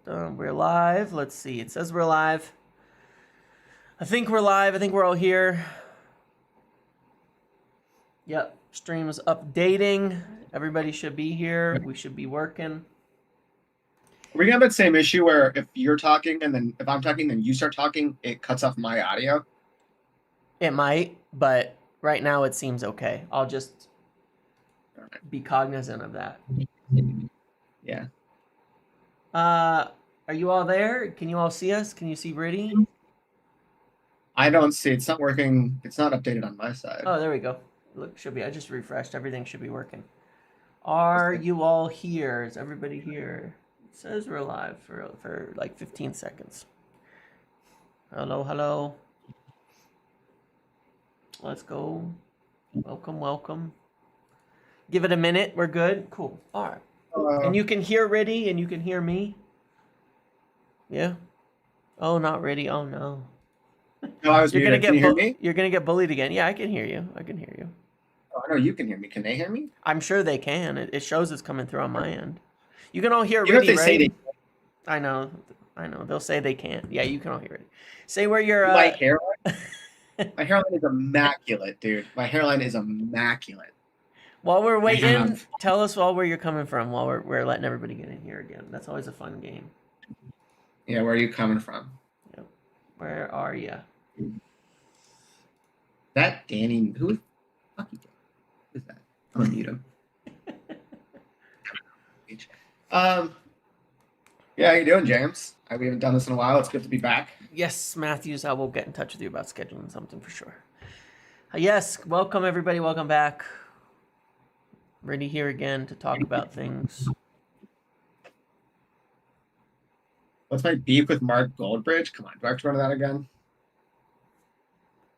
We're live. Let's see. It says we're live. I think we're live. I think we're all here. Yep. Stream is updating. Everybody should be here. We should be working. We're gonna have that same issue where if you're talking and then if I'm talking, then you start talking, it cuts off my audio. It might, but right now it seems okay. I'll just be cognizant of that. Yeah. Are you all there? Can you all see us? Can you see Riddy? I don't see it's not working. It's not updated on my side. Oh, there we go. Look, should be. I just refreshed. Everything should be working. Are you all here? Is everybody here? It says we're live for like 15 seconds. Hello, hello. Let's go. Welcome, welcome. Give it a minute. We're good. Cool. All right. And you can hear Riddy and you can hear me? Yeah? Oh, not Riddy. Oh, no. No, I was muted. Can you hear me? You're going to get bullied again. Yeah, I can hear you. I can hear you. Oh, I know you can hear me. Can they hear me? I'm sure they can. It shows it's coming through on my end. You can all hear Even Riddy, if they right? say they I know. They'll say they can't. Yeah, you can all hear Riddy. Say where you're... My hairline? My hairline is immaculate, dude. My hairline is immaculate. While we're waiting, tell us where you're coming from while we're letting everybody get in here again. That's always a fun game. Yeah, where are you coming from? Yep. Where are you? That Danny, who is that? I'm gonna mute him. Yeah, how you doing, James? We haven't done this in a while. It's good to be back. Yes, Matthews, I will get in touch with you about scheduling something for sure. Yes, welcome everybody. Welcome back. Ready here again to talk about things. What's my beef with Mark Goldbridge? Come on, do I have to run that again?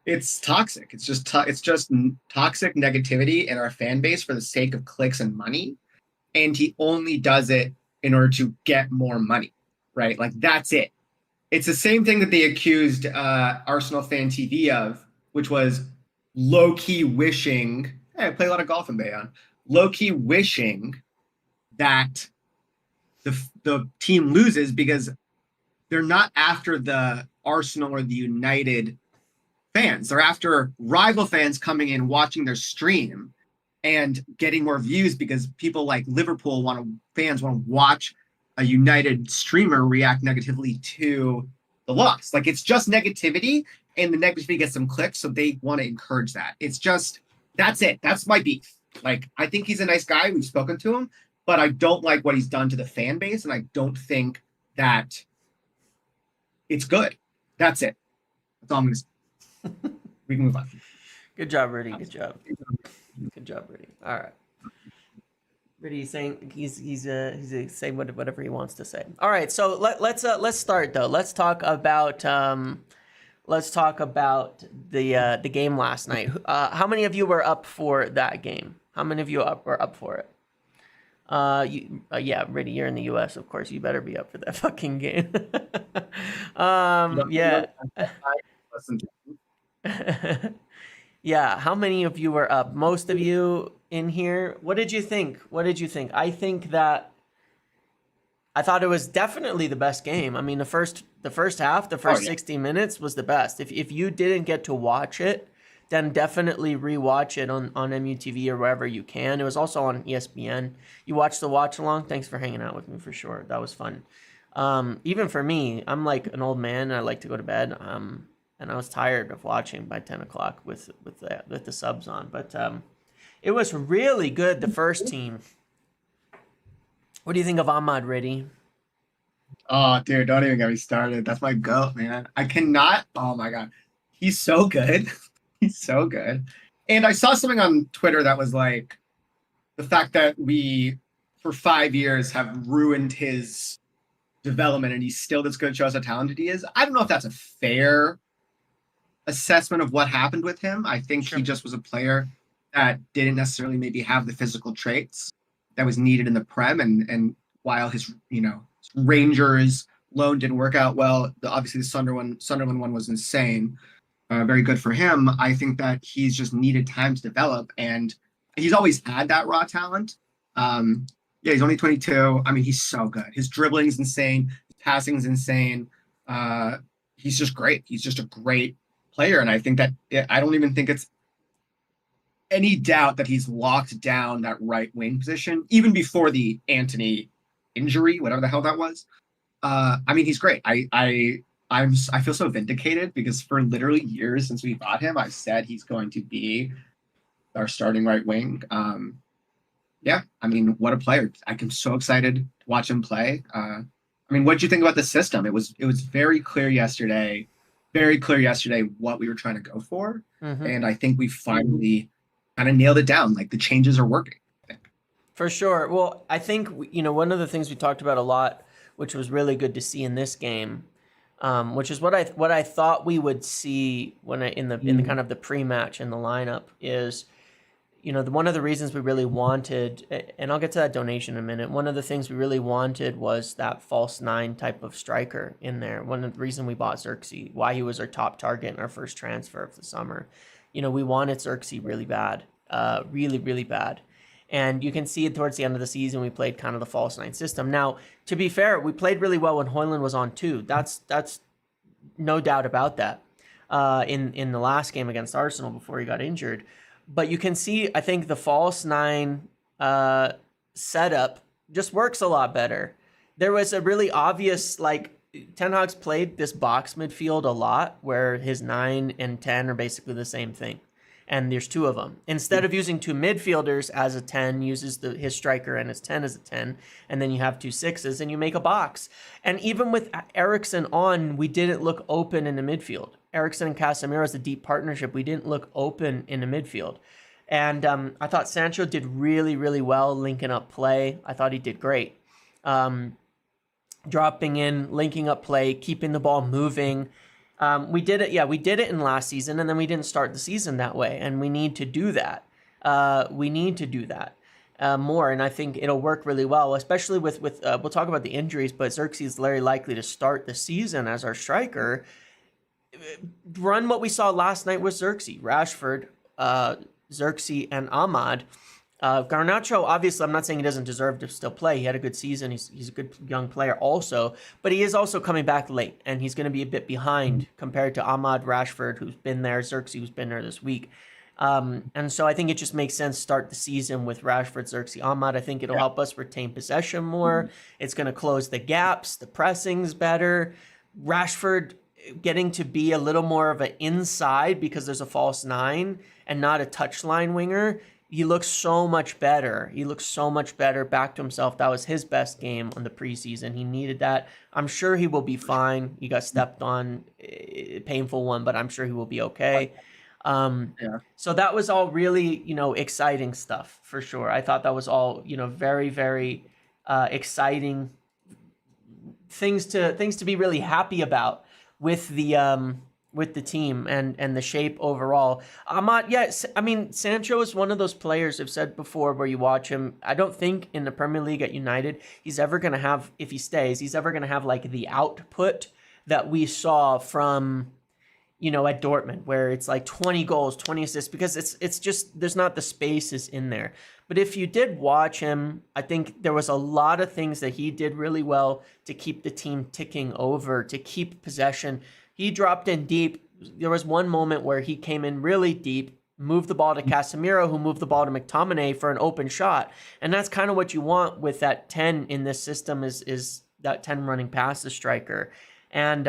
It's toxic. It's just toxic negativity in our fan base for the sake of clicks and money, and he only does it in order to get more money, right? Like that's it. It's the same thing that they accused Arsenal Fan TV of, which was low-key wishing. Hey, I play a lot of golf in Bayonne. Low-key wishing that the team loses because they're not after the Arsenal or the United fans. They're after rival fans coming in, watching their stream and getting more views because people like Liverpool fans want to watch a United streamer react negatively to the loss. Like it's just negativity, and the negativity gets some clicks, so they want to encourage that. It's just, that's it. That's my beef. Like, I think he's a nice guy. We've spoken to him, but I don't like what he's done to the fan base, and I don't think that it's good. That's it. That's all I'm going to say. We can move on. Good job, Riddy. Good job. Good job, Riddy. All right. Riddy's saying he's saying whatever he wants to say. All right, so let's start though. Let's talk about the game last night. How many of you were up for that game? How many of you were up for it? Yeah, Riddy, you're in the U.S. Of course, you better be up for that fucking game. Yeah. Yeah, how many of you were up? Most of you in here. What did you think? I thought it was definitely the best game. I mean, the first half, the first 60 minutes was the best. If you didn't get to watch it, then definitely rewatch it on MUTV or wherever you can. It was also on ESPN. You watched the watch along. Thanks for hanging out with me for sure. That was fun. Even for me, I'm like an old man. I like to go to bed. And I was tired of watching by 10 o'clock with the subs on. But it was really good, the first team. What do you think of Ahmad, Riddy? Oh, dude, don't even get me started. That's my goat, man. I cannot. Oh, my God. He's so good. He's so good. And I saw something on Twitter that was like the fact that we, for 5 years, have ruined his development and he's still this good, shows how talented he is. I don't know if that's a fair assessment of what happened with him. I think he just was a player that didn't necessarily maybe have the physical traits that was needed in the Prem, and while his Rangers loan didn't work out well, obviously the Sunderland one was insane. Very good for him. I think that he's just needed time to develop, and he's always had that raw talent. Yeah, he's only 22. I mean, he's so good. His dribbling is insane. His Passing's insane. He's just great. He's just a great player, and I think that I don't even think it's any doubt that he's locked down that right wing position even before the Antony injury, whatever the hell that was. I mean, he's great. I feel so vindicated because for literally years since we bought him, I've said he's going to be our starting right wing. Yeah, I mean, what a player! I'm so excited to watch him play. I mean, what did you think about the system? It was very clear yesterday, what we were trying to go for, and I think we finally kind of nailed it down. Like the changes are working. For sure. Well, I think one of the things we talked about a lot, which was really good to see in this game, which is what I thought we would see in the kind of the pre-match in the lineup is, one of the reasons we really wanted, and I'll get to that donation in a minute. One of the things we really wanted was that false nine type of striker in there. One of the reasons we bought Xerxes, why he was our top target in our first transfer of the summer. We wanted Xerxes really bad, really, really bad. And you can see it towards the end of the season, we played kind of the false nine system. Now, to be fair, we played really well when Højlund was on too. That's no doubt about that in the last game against Arsenal before he got injured. But you can see, I think the false nine setup just works a lot better. There was a really obvious, Ten Hag's played this box midfield a lot where his 9 and 10 are basically the same thing. And there's two of them. Instead of using two midfielders as a 10, uses his striker and his 10 as a 10, and then you have two 6s, and you make a box. And even with Eriksen on, we didn't look open in the midfield. Eriksen and Casemiro as a deep partnership, we didn't look open in the midfield. And I thought Sancho did really, really well linking up play. I thought he did great. Dropping in, linking up play, keeping the ball moving. We did it in last season, and then we didn't start the season that way, and we need to do that. More, and I think it'll work really well, especially with we'll talk about the injuries, but Xerxes is very likely to start the season as our striker. Run what we saw last night with Xerxes, Rashford, Xerxes, and Ahmad. Garnacho, obviously, I'm not saying he doesn't deserve to still play. He had a good season. He's a good young player also, but he is also coming back late, and he's going to be a bit behind compared to Ahmad, Rashford, who's been there, Xerxes, who's been there this week. And so I think it just makes sense to start the season with Rashford, Xerxes, Ahmad. I think it'll help us retain possession more. It's going to close the gaps. The pressing's better. Rashford getting to be a little more of an inside because there's a false 9 and not a touchline winger. He looks so much better. He looks so much better, back to himself. That was his best game on the preseason. He needed that. I'm sure he will be fine. He got stepped on, a painful one, but I'm sure he will be okay. So that was all really, exciting stuff for sure. I thought that was all, very, very exciting things to be really happy about with the team and the shape overall. Ahmad, yes, I mean, Sancho is one of those players I've said before where you watch him. I don't think in the Premier League at United, he's ever going to have, if he stays, he's ever going to have the output that we saw from, at Dortmund, where it's 20 goals, 20 assists, because it's just, there's not the spaces in there. But if you did watch him, I think there was a lot of things that he did really well to keep the team ticking over, to keep possession. He dropped in deep. There was one moment where he came in really deep, moved the ball to Casemiro, who moved the ball to McTominay for an open shot. And that's kind of what you want with that 10 in this system is that 10 running past the striker. And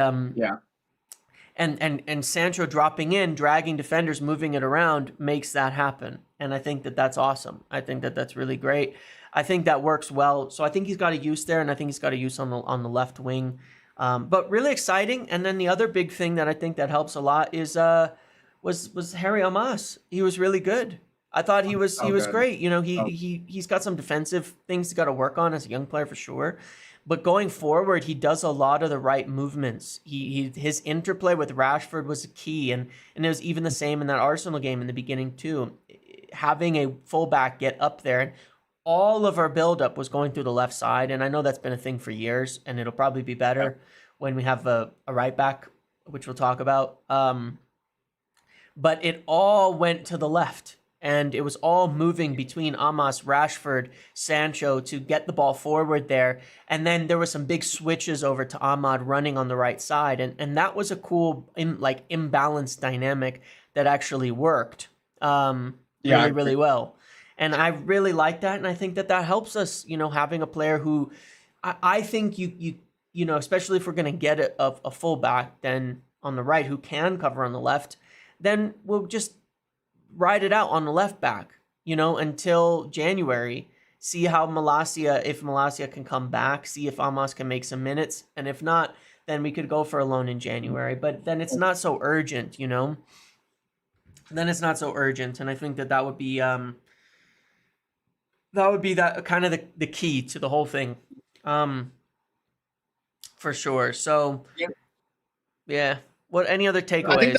and Sancho dropping in, dragging defenders, moving it around makes that happen. And I think that's awesome. I think that's really great. I think that works well. So I think he's got a use there, and I think he's got a use on the left wing. But really exciting. And then the other big thing that I think that helps a lot is was Harry Amas. He was really good. I thought he was great. He's got some defensive things he's got to work on as a young player for sure. But going forward, he does a lot of the right movements. His interplay with Rashford was a key, and it was even the same in that Arsenal game in the beginning too. Having a fullback get up there, and all of our buildup was going through the left side, and I know that's been a thing for years, and it'll probably be better when we have a right back, which we'll talk about. But it all went to the left, and it was all moving between Amos, Rashford, Sancho to get the ball forward there. And then there was some big switches over to Ahmad running on the right side. And that was a cool, imbalanced dynamic that actually worked really well. And I really like that. And I think that helps us, having a player who I think especially if we're going to get a fullback then on the right who can cover on the left, then we'll just ride it out on the left back, until January. See how if Malacia can come back, see if Amos can make some minutes. And if not, then we could go for a loan in January. But then it's not so urgent, Then it's not so urgent. And I think that would be that kind of the key to the whole thing. For sure. So yeah. What any other takeaways?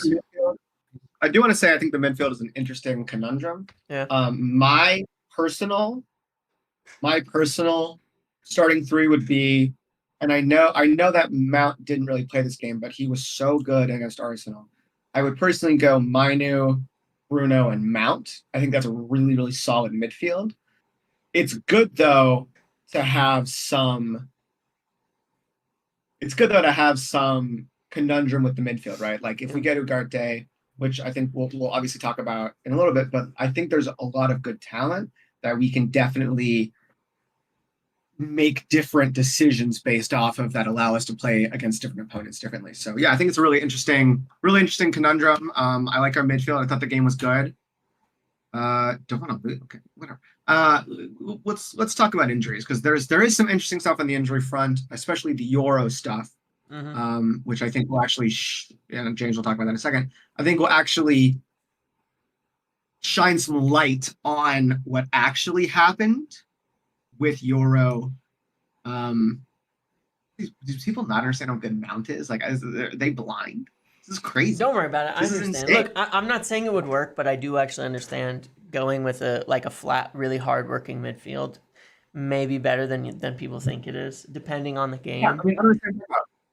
I do want to say I think the midfield is an interesting conundrum. Yeah. My personal starting three would be, and I know that Mount didn't really play this game, but he was so good against Arsenal. I would personally go Mainu, Bruno, and Mount. I think that's a really, really solid midfield. It's good though to have some conundrum with the midfield, right? Like if we get Ugarte, which I think we'll obviously talk about in a little bit, but I think there's a lot of good talent that we can definitely make different decisions based off of that allow us to play against different opponents differently. So yeah, I think it's a really interesting conundrum. I like our midfield. I thought the game was good. Don't want to lose. Okay, whatever. Let's talk about injuries because there is some interesting stuff on the injury front, especially the Euro stuff. Mm-hmm. Which I think will actually, and James will talk about that in a second, I think will actually shine some light on what actually happened with Euro. Do people not understand how good Mount is? Like, are they blind? This is crazy. Don't worry about it. I understand. Look, I'm not saying it would work, but I do actually understand going with a flat, really hard-working midfield may be better than people think it is, depending on the game. Yeah, I mean,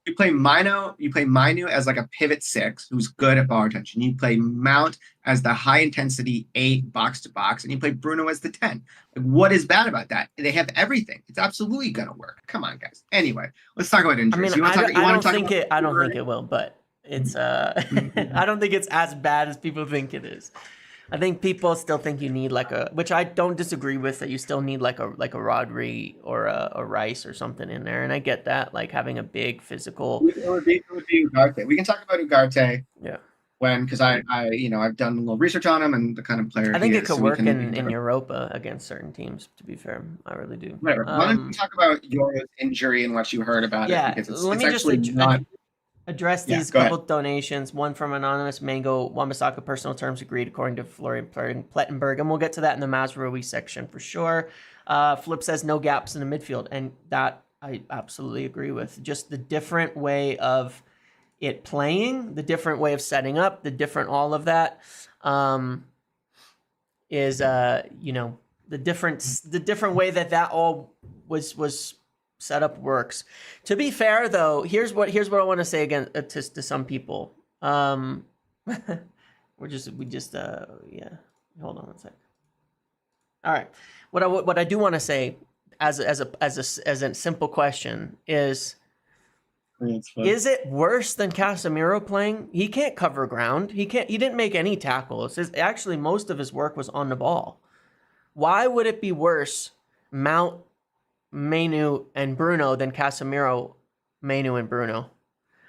you play Mainu as like a pivot 6 who's good at ball retention. You play Mount as the high intensity 8 box to box, and you play Bruno as the 10. Like, what is bad about that? They have everything. It's absolutely gonna work. Come on, guys. Anyway, let's talk about injuries. I don't think it will, but it's I don't think it's as bad as people think it is. I think people still think you need which I don't disagree with, that you still need like a Rodri or a Rice or something in there, and I get that, like having a big physical. It would be Ugarte. We can talk about Ugarte. Yeah. Because I've done a little research on him and the kind of player. I think it could work in Europa against certain teams. To be fair, I really do. Whatever. Why don't we talk about your injury and what you heard about it? Because let me just address these couple donations. One from Anonymous Mango, Wan-Bissaka personal terms agreed according to Florian Plettenberg, and we'll get to that in the Mazraoui section for sure. Flip says no gaps in the midfield, and that I absolutely agree with. Just the different way of it playing, the different way of setting up, the different all of that is the different way that all was set up works. To be fair, though, here's what I want to say again to some people. Hold on one sec. All right, what I do want to say as a simple question is it worse than Casemiro playing? He can't cover ground. He didn't make any tackles. Actually, most of his work was on the ball. Why would it be worse, Mount, Mainu, and Bruno than Casemiro, Mainu, and Bruno?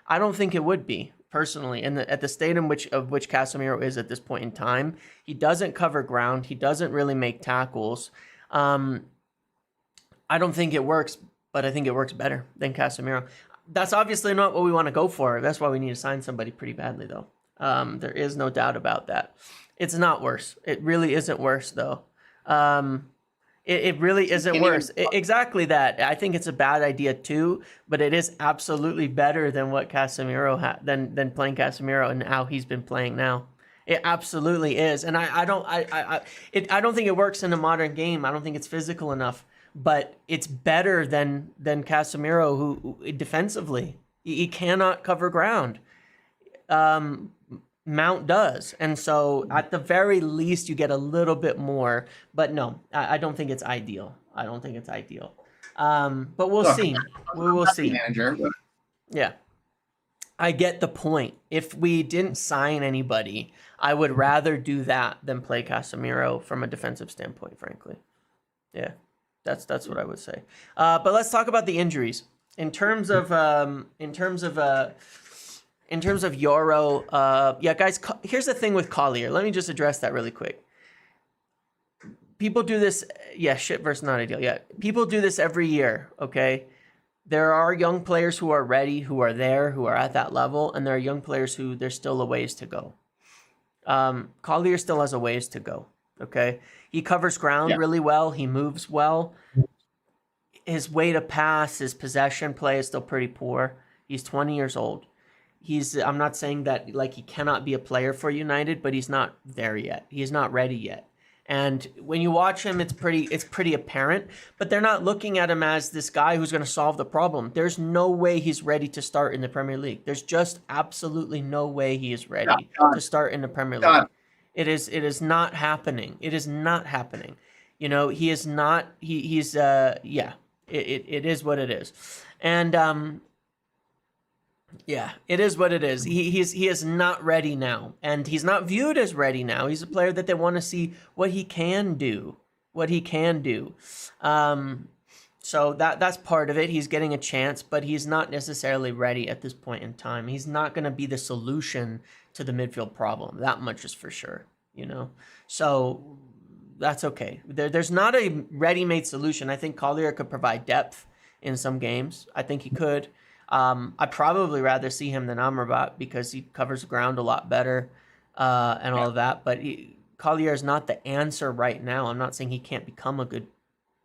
I don't think it would be, personally. At the state of which Casemiro is at this point in time, he doesn't cover ground. He doesn't really make tackles. I don't think it works, but I think it works better than Casemiro. That's obviously not what we want to go for. That's why we need to sign somebody pretty badly, though. There is no doubt about that. It's not worse. It really isn't worse, though. It really isn't worse. Exactly that. I think it's a bad idea too, but it is absolutely better than what Casemiro than playing Casemiro and how he's been playing now. It absolutely is, and I don't think it works in a modern game. I don't think it's physical enough, but it's better than Casemiro, who defensively he cannot cover ground. Mount does. And so at the very least, you get a little bit more. But no, I don't think it's ideal. I don't think it's ideal. But we'll Look, see. We will I'm not the see. manager, but Yeah. I get the point. If we didn't sign anybody, I would rather do that than play Casemiro from a defensive standpoint, frankly. Yeah. That's what I would say. But let's talk about the injuries. In terms of Euro, yeah, guys. Here's the thing with Collier. Let me just address that really quick. People do this. Yeah, shit versus not ideal. Yeah, people do this every year. Okay, there are young players who are ready, who are there, who are at that level, and there are young players who there's still a ways to go. Collier still has a ways to go. Okay, he covers ground really well. He moves well. His way to pass, his possession play is still pretty poor. He's 20 years old. I'm not saying that like he cannot be a player for United, but he's not there yet. He's not ready yet. And when you watch him, it's pretty apparent, but they're not looking at him as this guy who's going to solve the problem. There's no way he's ready to start in the Premier League. There's just absolutely no way he is ready to start in the Premier League. It is not happening. It is not happening. You know, he is not, he's yeah, it is what it is. And, yeah, it is what it is. He is not ready now, and he's not viewed as ready now. He's a player that they want to see what he can do, So that's part of it. He's getting a chance, but he's not necessarily ready at this point in time. He's not going to be the solution to the midfield problem. That much is for sure, you know. So that's okay. There's not a ready-made solution. I think Collier could provide depth in some games. I think he could. I'd probably rather see him than Amrabat because he covers ground a lot better and all of that. But Collier is not the answer right now. I'm not saying he can't become a good,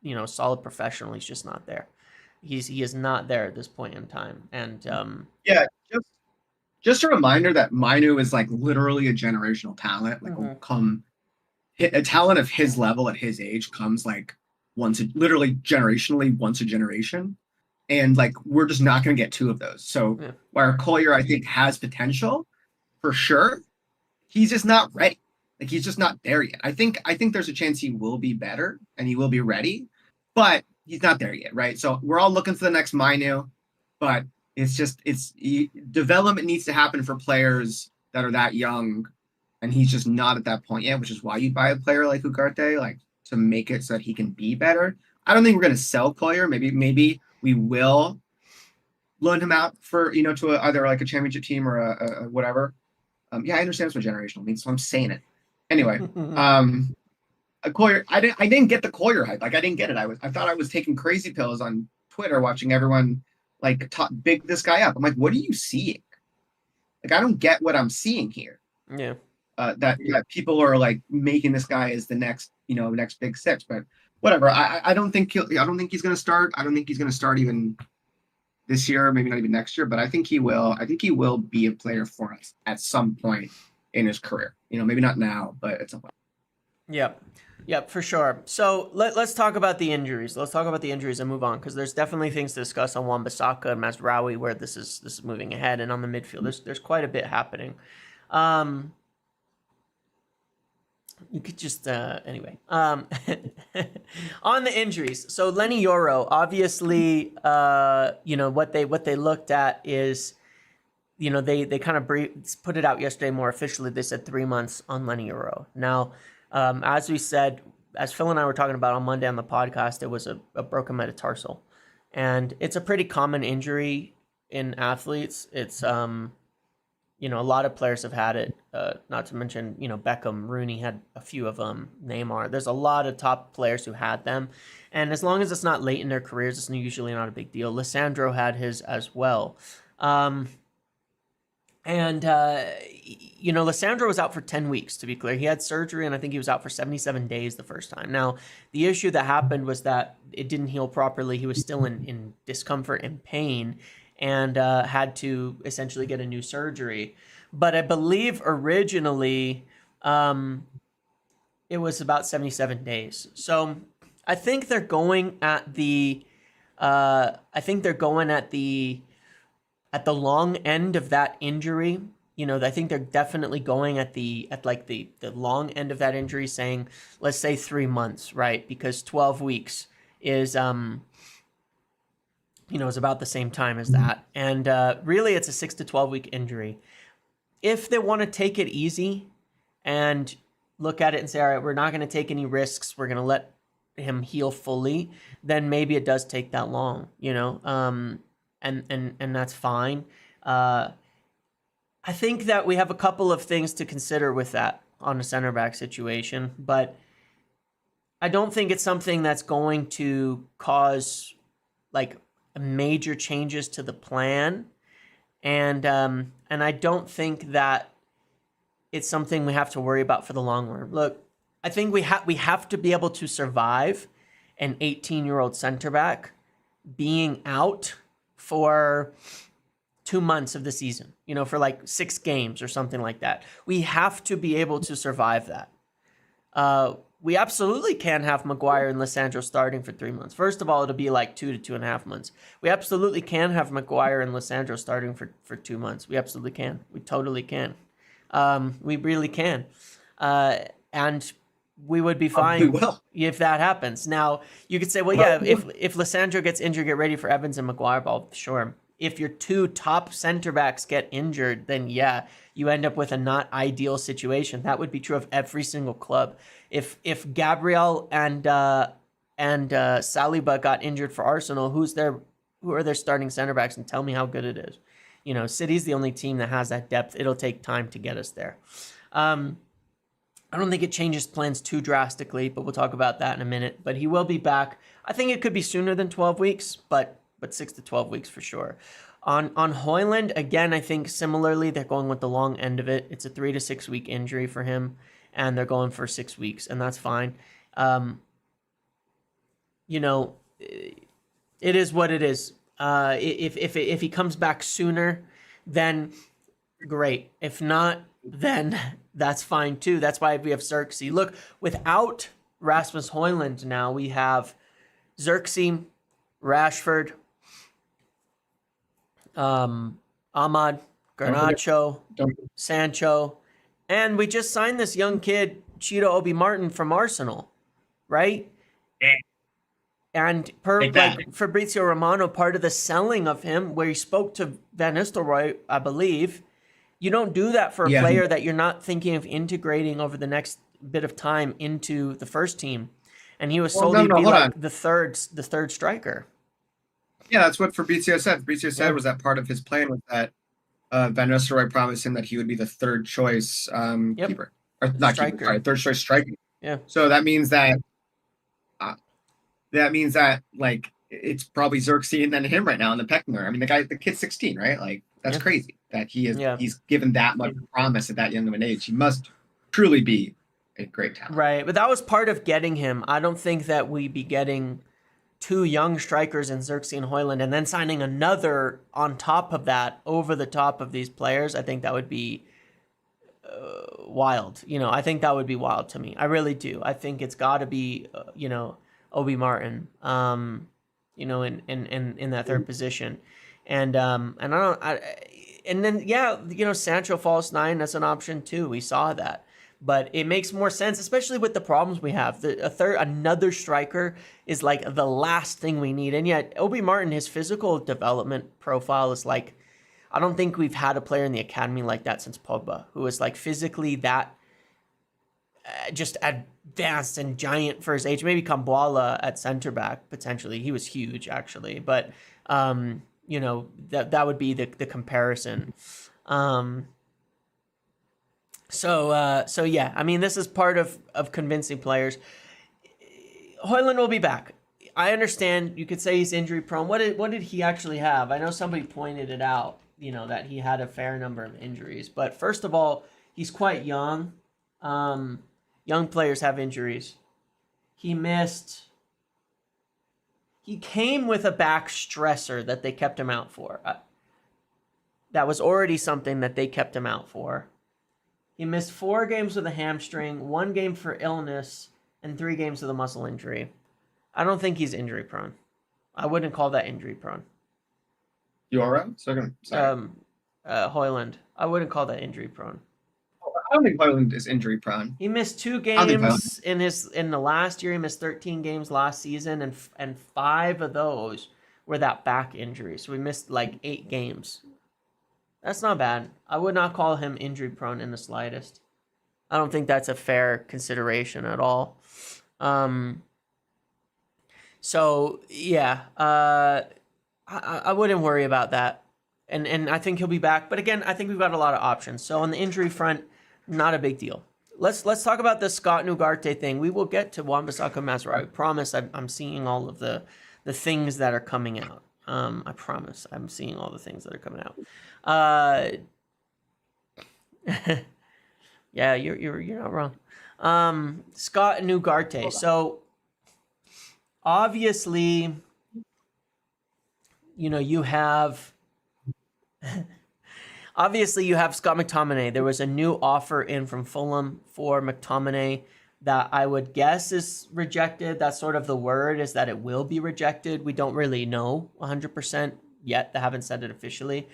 you know, solid professional. He's just not there. He is not there at this point in time. And yeah, just a reminder that Mainu is like literally a generational talent. Like a talent of his level at his age comes like literally generationally once a generation. And like we're just not going to get two of those. So where Collier, I think, has potential for sure, he's just not ready. Like he's just not there yet. I think there's a chance he will be better and he will be ready, but he's not there yet, right? So we're all looking for the next Mainu, but development needs to happen for players that are that young, and he's just not at that point yet. Which is why you buy a player like Ugarte, like to make it so that he can be better. I don't think we're going to sell Collier. Maybe we will loan him out for, you know, to either like a championship team or a whatever. Yeah, I understand what generational means, so I'm saying it. Anyway, a Collier, I didn't get the Collier hype. Like I didn't get it. I thought I was taking crazy pills on Twitter watching everyone like big this guy up. I'm like, what are you seeing? Like I don't get what I'm seeing here. Yeah. That people are like making this guy as the next big six, but whatever. I don't think he's going to start. I don't think he's going to start even this year, maybe not even next year, but I think he will. I think he will be a player for us at some point in his career. You know, maybe not now, but at some point. Yep, for sure. So let's talk about the injuries. Let's talk about the injuries and move on, because there's definitely things to discuss on Wan-Bissaka and Mazraoui where this is moving ahead, and on the midfield there's quite a bit happening. You could just anyway on the injuries. So Lenny Yoro, obviously, you know what they looked at is, you know, they kind of put it out yesterday more officially. They said 3 months on Lenny Yoro. Now, as we said, as Phil and I were talking about on Monday on the podcast, it was a broken metatarsal, and it's a pretty common injury in athletes. It's you know, a lot of players have had it, not to mention, you know, Beckham, Rooney had a few of them, Neymar. There's a lot of top players who had them. And as long as it's not late in their careers, it's usually not a big deal. Lissandro had his as well. You know, Lissandro was out for 10 weeks, to be clear. He had surgery, and I think he was out for 77 days the first time. Now, the issue that happened was that it didn't heal properly. He was still in discomfort and pain, and had to essentially get a new surgery. But I believe originally it was about 77 days. So I think they're going at the long end of that injury. I think they're definitely going at like the long end of that injury, saying, let's say 3 months, right? Because 12 weeks is is about the same time as that. And really, it's a 6 to 12 week injury. If they want to take it easy and look at it and say, all right, we're not going to take any risks, we're going to let him heal fully, then maybe it does take that long, and that's fine. I think that we have a couple of things to consider with that on a center back situation, but I don't think it's something that's going to cause like major changes to the plan, and I don't think that it's something we have to worry about for the long run. Look, I think we have to be able to survive an 18-year-old center back being out for 2 months of the season, for like 6 games or something like that. We have to be able to survive that. We absolutely can have Maguire and Lisandro starting for 3 months. First of all, it'll be like 2 to 2.5 months. We absolutely can have Maguire and Lisandro starting for 2 months. We absolutely can. We totally can. We really can. And we would be fine if that happens. Now, you could say, well, yeah, if Lisandro gets injured, get ready for Evans and Maguire. Well, sure. If your 2 top center backs get injured, then yeah, you end up with a not ideal situation. That would be true of every single club. If Gabriel and Saliba got injured for Arsenal, who are their starting center backs, and tell me how good it is. City's the only team that has that depth. It'll take time to get us there. I don't think it changes plans too drastically, but we'll talk about that in a minute. But he will be back. I think it could be sooner than 12 weeks, but 6 to 12 weeks for sure. On Højlund, again, I think similarly, they're going with the long end of it. It's a 3 to 6 week injury for him, and they're going for 6 weeks, and that's fine. It is what it is. If he comes back sooner, then great. If not, then that's fine too. That's why we have Xerxes. Look, without Rasmus Højlund now, we have Xerxes, Rashford, Ahmad, Garnacho, Sancho, and we just signed this young kid, Cheeto Obi Martin, from Arsenal, right? Yeah. And Fabrizio Romano, part of the selling of him, where he spoke to Van Nistelrooy, I believe, you don't do that for a player that you're not thinking of integrating over the next bit of time into the first team. And he was sold to be like the third striker. Yeah, that's what Fabrizio said. Fabrizio said was that part of his plan was that Van Nistelrooy promised him that he would be the third choice keeper. Or not striker. Keeper, sorry, third choice striker. Yeah. So that means that like it's probably Xerxes and then him right now in the pecking order. I mean, the kid's 16, right? Like that's crazy that he's given that much promise at that young of an age. He must truly be a great talent. Right, but that was part of getting him. I don't think that we'd be getting 2 young strikers in Xerxes and Højlund and then signing another on top of that, over the top of these players. I think that would be wild. I think that would be wild to me. I really do. I think it's got to be, Obi Martin, in that third position. And then Sancho false 9, that's an option too. We saw that. But it makes more sense, especially with the problems we have. Another striker is like the last thing we need. And yet, Obi Martin, his physical development profile is like, I don't think we've had a player in the academy like that since Pogba, who is like physically that just advanced and giant for his age. Maybe Kambuala at center back, potentially. He was huge, actually. But, that would be the comparison. So yeah, I mean, this is part of convincing players. Højlund will be back. I understand you could say he's injury prone. What did he actually have? I know somebody pointed it out, that he had a fair number of injuries. But first of all, he's quite young. Young players have injuries. He came with a back stressor that they kept him out for. That was already something that they kept him out for. He missed 4 games with a hamstring, 1 game for illness, and 3 games with a muscle injury. I don't think he's injury prone. I wouldn't call that injury prone. You all right? Sorry. Højlund. I wouldn't call that injury prone. I don't think Højlund is injury prone. He missed 2 games in the last year. He missed 13 games last season, and 5 of those were that back injury. So we missed like 8 games. That's not bad. I would not call him injury prone in the slightest. I don't think that's a fair consideration at all. So yeah, I wouldn't worry about that. And I think he'll be back. But again, I think we've got a lot of options. So on the injury front, not a big deal. Let's talk about the Scott Ugarte thing. We will get to Wan-Bissaka and Mazraoui. I promise I'm seeing all of the things that are coming out. I promise I'm seeing all the things that are coming out. Yeah, you're not wrong. Scott and Ugarte. So obviously, you have Scott McTominay. There was a new offer in from Fulham for McTominay that I would guess is rejected. That's sort of the word, is that it will be rejected. We don't really know 100% yet. They haven't said it officially.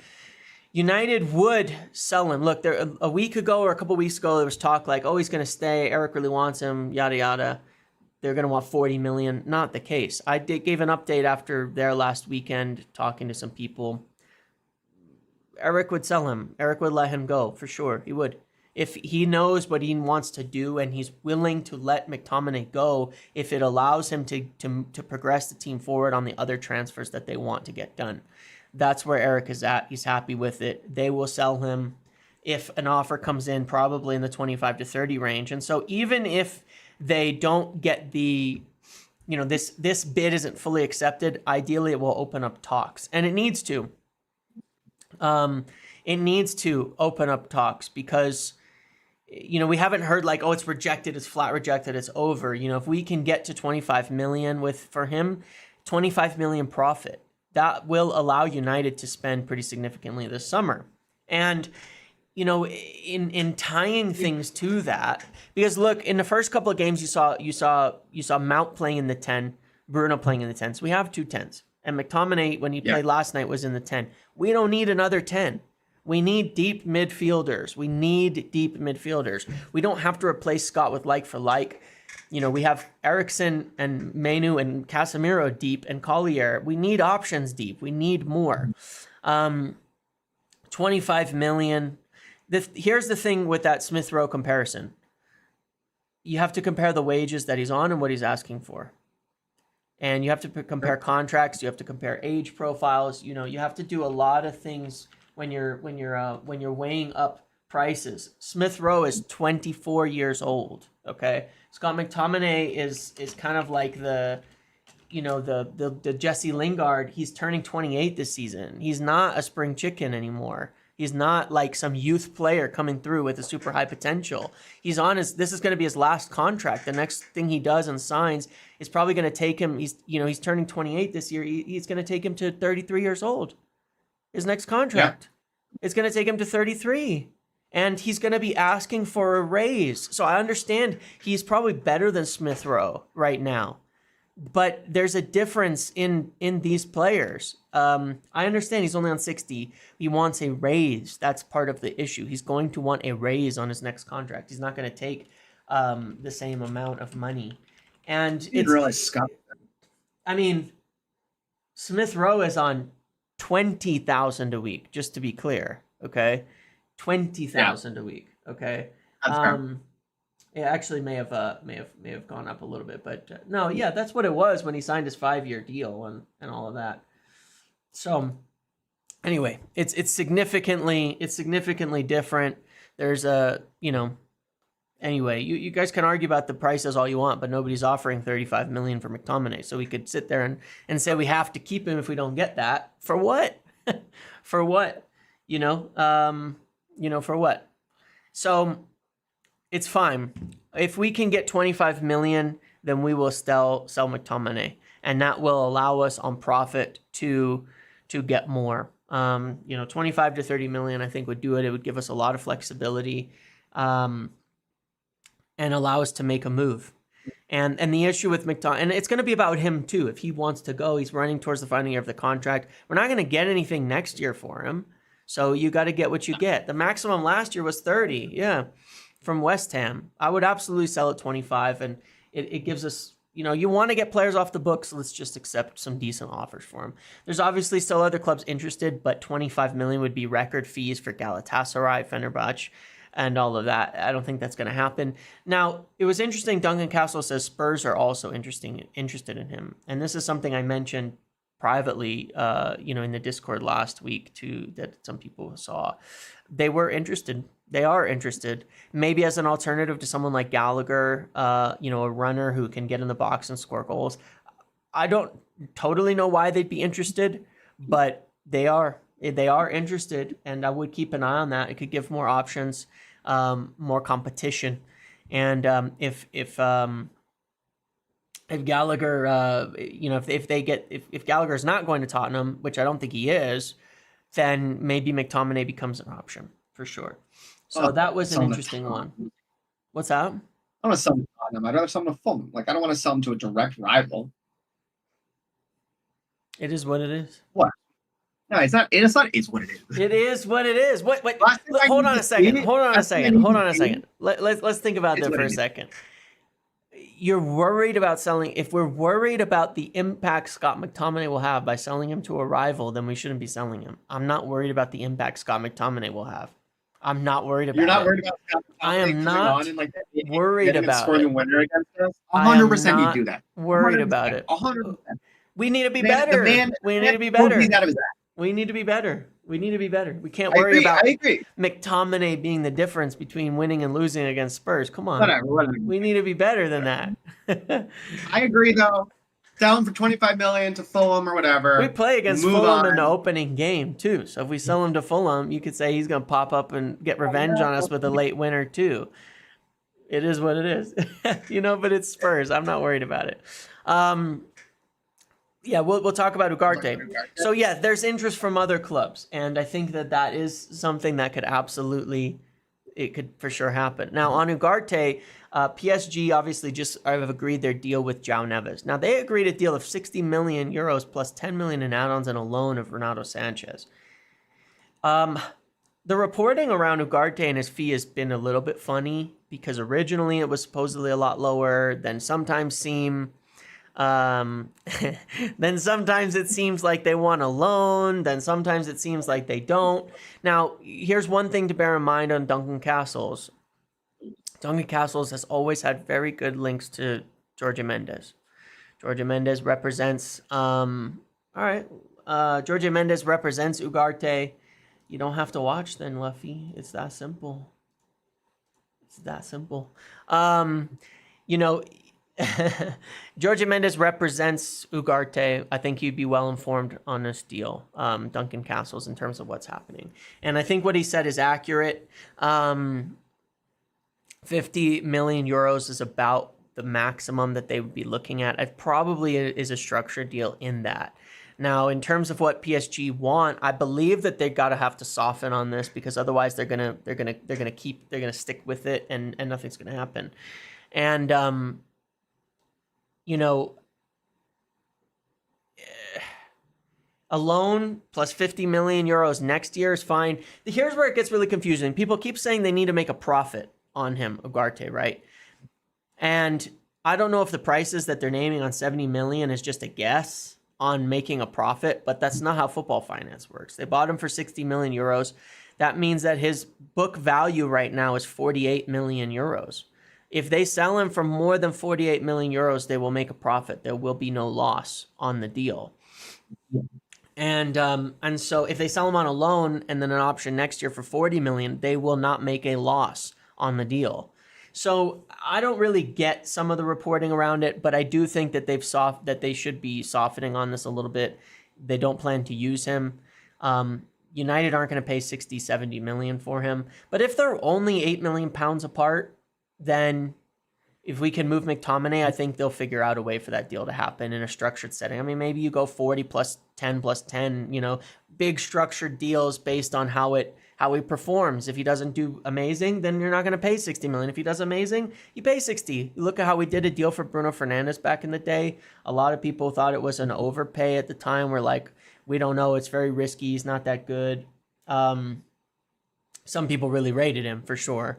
United would sell him. Look, there a week ago or a couple weeks ago, there was talk like, oh, he's going to stay. Eric really wants him, yada, yada. They're going to want 40 million. Not the case. I gave an update after their last weekend, talking to some people. Eric would sell him. Eric would let him go, for sure. He would. If he knows what he wants to do and he's willing to let McTominay go, if it allows him to progress the team forward on the other transfers that they want to get done. That's where Eric is at. He's happy with it. They will sell him if an offer comes in, probably in the 25 to 30 range. And so even if they don't get the, this bid isn't fully accepted, ideally it will open up talks. And it needs to. It needs to open up talks because, we haven't heard like, oh, it's rejected, it's flat rejected, it's over. If we can get to 25 million for him, 25 million profit, that will allow United to spend pretty significantly this summer. And, in tying things to that, because look, in the first couple of games, you saw Mount playing in the 10, Bruno playing in the 10. So we have 2 10s. And McTominay, when he played last night, was in the 10. We don't need another 10. We need deep midfielders. We don't have to replace Scott with like for like. We have Eriksen and Menu and Casemiro deep and Collier. We need options deep. We need more. 25 million. Here's the thing with that Smith Rowe comparison. You have to compare the wages that he's on and what he's asking for. And you have to compare contracts. You have to compare age profiles. You have to do a lot of things when you're weighing up prices. Smith Rowe is 24 years old. Okay, Scott McTominay is kind of like the Jesse Lingard. He's turning 28 this season. He's not a spring chicken anymore. He's not like some youth player coming through with a super high potential. This is going to be his last contract. The next thing he does and signs is probably going to take him. He's turning 28 this year. He's going to take him to 33 years old. His next contract. Yeah. It's going to take him to 33. And he's going to be asking for a raise. So I understand he's probably better than Smith Rowe right now. But there's a difference in these players. I understand he's only on 60. He wants a raise. That's part of the issue. He's going to want a raise on his next contract. He's not going to take the same amount of money. And you didn't realize Scott. I mean, Smith Rowe is on 20,000 a week, just to be clear. Okay, 20,000 a week. Okay. It actually may have gone up a little bit, but no, yeah, that's what it was when he signed his 5-year deal and all of that. So anyway, it's significantly different. There's anyway, you guys can argue about the prices all you want, but nobody's offering 35 million for McTominay. So we could sit there and say we have to keep him if we don't get that. For what? For what? For what? So it's fine. If we can get 25 million, then we will sell McTominay, and that will allow us on profit to get more. 25 to 30 million, I think would do it. It would give us a lot of flexibility, and allow us to make a move. And the issue with McTominay, and it's going to be about him too. If he wants to go, he's running towards the final year of the contract. We're not going to get anything next year for him. So you got to get what you get. The maximum last year was 30. Yeah. From West Ham. I would absolutely sell at 25, and it gives us, you want to get players off the books. So let's just accept some decent offers for him. There's obviously still other clubs interested, but 25 million would be record fees for Galatasaray, Fenerbahce, and all of that. I don't think that's going to happen. Now, it was interesting. Duncan Castle says Spurs are also interested in him. And this is something I mentioned privately, in the Discord last week too, that some people saw. They were interested. They are interested. Maybe as an alternative to someone like Gallagher, a runner who can get in the box and score goals. I don't totally know why they'd be interested, but they are interested, and I would keep an eye on that. It could give more options, more competition, and if Gallagher, if Gallagher's not going to Tottenham, which I don't think he is, then maybe McTominay becomes an option for sure. So that was an interesting one. What's that? I don't want to sell him to Tottenham. I'd rather sell him to Fulham. I don't want to sell him to a direct rival. It is what it is. What? No, it's not. It's not. It's what it is. It is what it is. Wait. Hold on a second. Let's think about that for a second. You're worried about selling. If we're worried about the impact Scott McTominay will have by selling him to a rival, then we shouldn't be selling him. I'm not worried about the impact Scott McTominay will have. I'm not worried about it. You're not worried about Scott McTominay. I am not worried about scoring it. the winner against us. 100% you do that. Worried about it. 100%. We need to be better. We need to be better. We need to be better. We can't worry about McTominay being the difference between winning and losing against Spurs. Come on. Whatever. We need to be better than that. I agree, though. Sell him for 25 million to Fulham or whatever. We play against Fulham in the opening game, too. So if we sell him to Fulham, you could say he's going to pop up and get revenge on us with a late winner, too. It is what it is. But it's Spurs. I'm not worried about it. Yeah, we'll talk about Ugarte. So, yeah, there's interest from other clubs. And I think that is something that could it could for sure happen. Now, on Ugarte, PSG obviously just have agreed their deal with João Neves. Now, they agreed a deal of 60 million euros plus 10 million in add-ons and a loan of Renato Sanchez. The reporting around Ugarte and his fee has been a little bit funny because originally it was supposedly a lot lower, then sometimes it seems like they want a loan. Then sometimes it seems like they don't. Now, here's one thing to bear in mind on Duncan Castles. Duncan Castles has always had very good links to Jorge Mendes. Jorge Mendes represents, Jorge Mendes represents Ugarte. You don't have to watch then, Luffy. It's that simple. Jorge Mendes represents Ugarte. I think you'd be well informed on this deal, Duncan Castles, in terms of what's happening. And I think what he said is accurate. 50 million euros is about the maximum that they would be looking at. It probably is a structured deal in that. Now, in terms of what PSG want, I believe that they're gotta have to soften on this because otherwise they're gonna stick with it and nothing's gonna happen. And a loan plus 50 million euros next year is fine. Here's where it gets really confusing. People keep saying they need to make a profit on him, Ugarte, right? And I don't know if the prices that they're naming on 70 million is just a guess on making a profit, but that's not how football finance works. They bought him for 60 million euros. That means that his book value right now is 48 million euros. If they sell him for more than 48 million euros, they will make a profit. There will be no loss on the deal. And so if they sell him on a loan and then an option next year for 40 million, they will not make a loss on the deal. So I don't really get some of the reporting around it, but I do think that they should be softening on this a little bit. They don't plan to use him. United aren't going to pay 60, 70 million for him. But if they're only 8 million pounds apart, then if we can move McTominay, I think they'll figure out a way for that deal to happen in a structured setting. I mean, maybe you go 40 plus 10, big structured deals based on how he performs. If he doesn't do amazing, then you're not going to pay 60 million. If he does amazing, you pay 60. You look at how we did a deal for Bruno Fernandes back in the day. A lot of people thought it was an overpay at the time. We're like, we don't know. It's very risky. He's not that good. Some people really rated him for sure.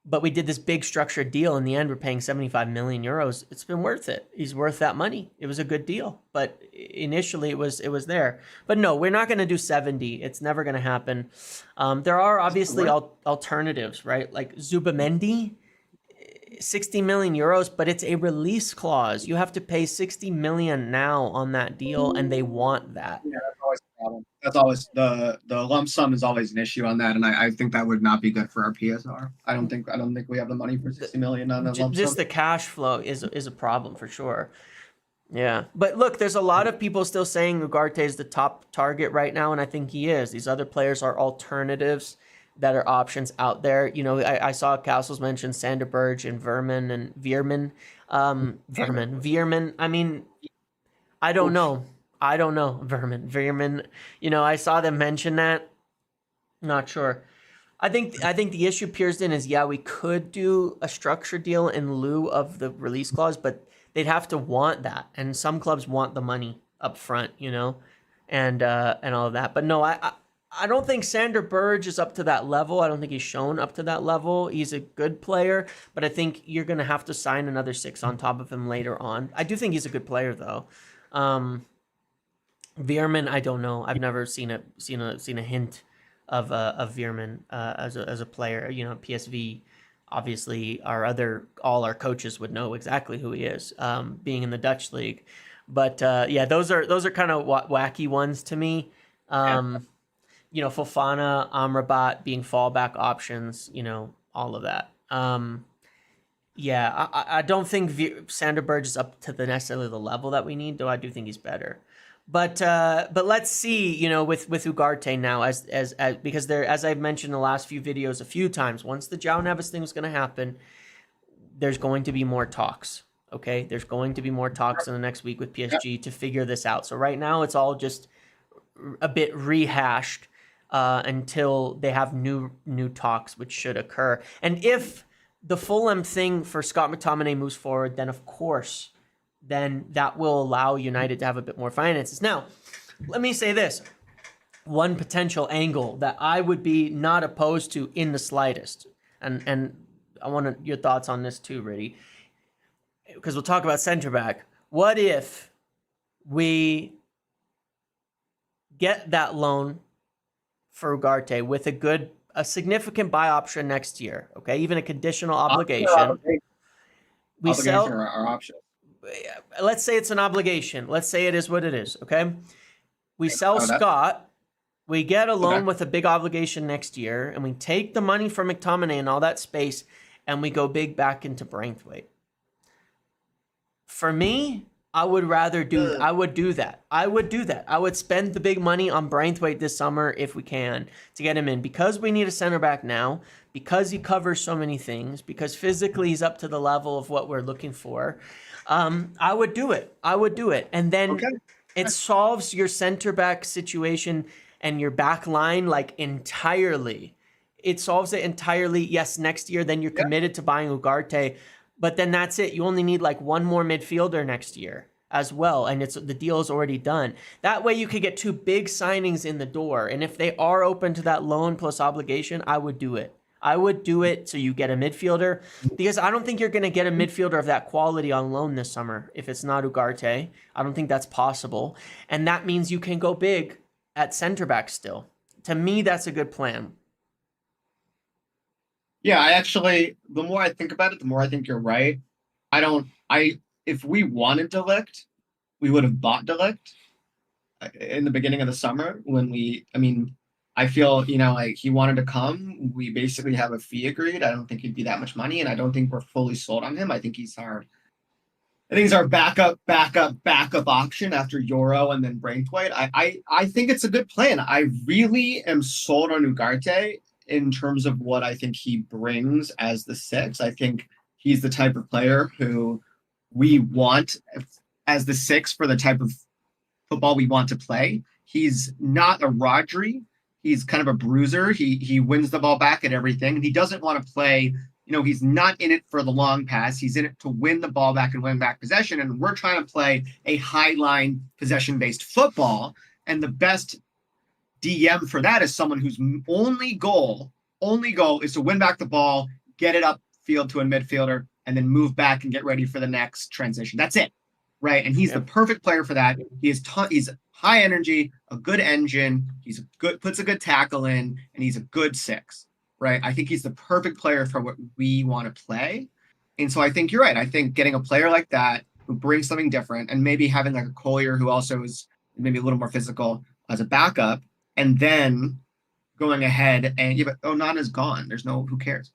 But we did this big structured deal. In the end, we're paying 75 million euros. It's been worth it. He's worth that money. It was a good deal. But initially, it was there. But no, we're not going to do 70. It's never going to happen. There are obviously alternatives, right? Like Zubamendi, 60 million euros, but it's a release clause. You have to pay 60 million now on that deal, and they want that. Yeah, that's always a problem. That's always the lump sum is always an issue on that, and I think that would not be good for our PSR. I don't think we have the money for 60 million on the lump sum. Just the cash flow is a problem for sure. Yeah, but look, there's a lot of people still saying Ugarte is the top target right now, and I think he is. These other players are alternatives that are options out there. You know, I saw Castles mention Sander Berge and Veerman and Veerman. Veerman. I mean, I don't know. Veerman. You know, I saw them mention that. Not sure. I think the issue, Pearson, is we could do a structured deal in lieu of the release clause, but they'd have to want that, and some clubs want the money up front, you know, and all of that. But no, I don't think Sander Berge is up to that level. I don't think he's shown up to that level. He's a good player, but I think you're going to have to sign another 6 on top of him later on. I do think he's a good player, though. Veerman, I don't know. I've never seen a hint of Veerman as a player. You know, PSV, obviously, all our coaches would know exactly who he is, being in the Dutch league. But those are kind of wacky ones to me. You know, Fofana, Amrabat being fallback options, you know, all of that. I don't think Sander Berge is up to necessarily the level that we need, though I do think he's better. But let's see, you know, with Ugarte now, as because there, as I've mentioned in the last few videos a few times, once the João Neves thing is going to happen, there's going to be more talks. Okay, there's going to be more talks in the next week with PSG to figure this out. So right now, it's all just a bit rehashed. Until they have new talks, which should occur. And if the Fulham thing for Scott McTominay moves forward, then of course, then that will allow United to have a bit more finances. Now, let me say this. One potential angle that I would be not opposed to in the slightest, and I want your thoughts on this too, Riddy, because we'll talk about center back. What if we get that loan for Ugarte with a significant buy option next year, okay? Even a conditional obligation. We sell our option. Let's say it's an obligation. Let's say it is what it is, okay? We sell Scott, we get a loan with a big obligation next year, and we take the money from McTominay and all that space, and we go big back into Braithwaite. For me, I would do that. I would spend the big money on Braithwaite this summer if we can to get him in, because we need a center back now, because he covers so many things, because physically he's up to the level of what we're looking for. I would do it. And then it solves your center back situation and your back line like entirely. It solves it entirely. Yes, next year, then you're committed to buying Ugarte. But then that's it. You only need like one more midfielder next year as well, and the deal is already done. That way you could get 2 big signings in the door, and if they are open to that loan plus obligation, I would do it. So you get a midfielder, because I don't think you're going to get a midfielder of that quality on loan this summer if it's not Ugarte. I don't think that's possible, and that means you can go big at center back still. To me, that's a good plan. Yeah, the more I think about it, the more I think you're right. If we wanted Delict, we would have bought Delict in the beginning of the summer I feel, you know, like he wanted to come. We basically have a fee agreed. I don't think he'd be that much money, and I don't think we're fully sold on him. I think he's our backup option after Euro and then Braithwaite. I think it's a good plan. I really am sold on Ugarte in terms of what I think he brings as the 6. I think he's the type of player who we want as the 6 for the type of football we want to play. He's not a Rodri. He's kind of a bruiser. He wins the ball back at everything. And he doesn't want to play, you know, he's not in it for the long pass. He's in it to win the ball back and win back possession. And we're trying to play a high line possession-based football. And the best DM for that is someone whose only goal is to win back the ball, get it upfield to a midfielder, and then move back and get ready for the next transition. That's it, right? And he's the perfect player for that. He's high energy, a good engine. Puts a good tackle in, and he's a good 6, right? I think he's the perfect player for what we want to play. And so I think you're right. I think getting a player like that who brings something different, and maybe having like a Collier who also is maybe a little more physical as a backup, and then going ahead and but Onana's gone. There's no, who cares?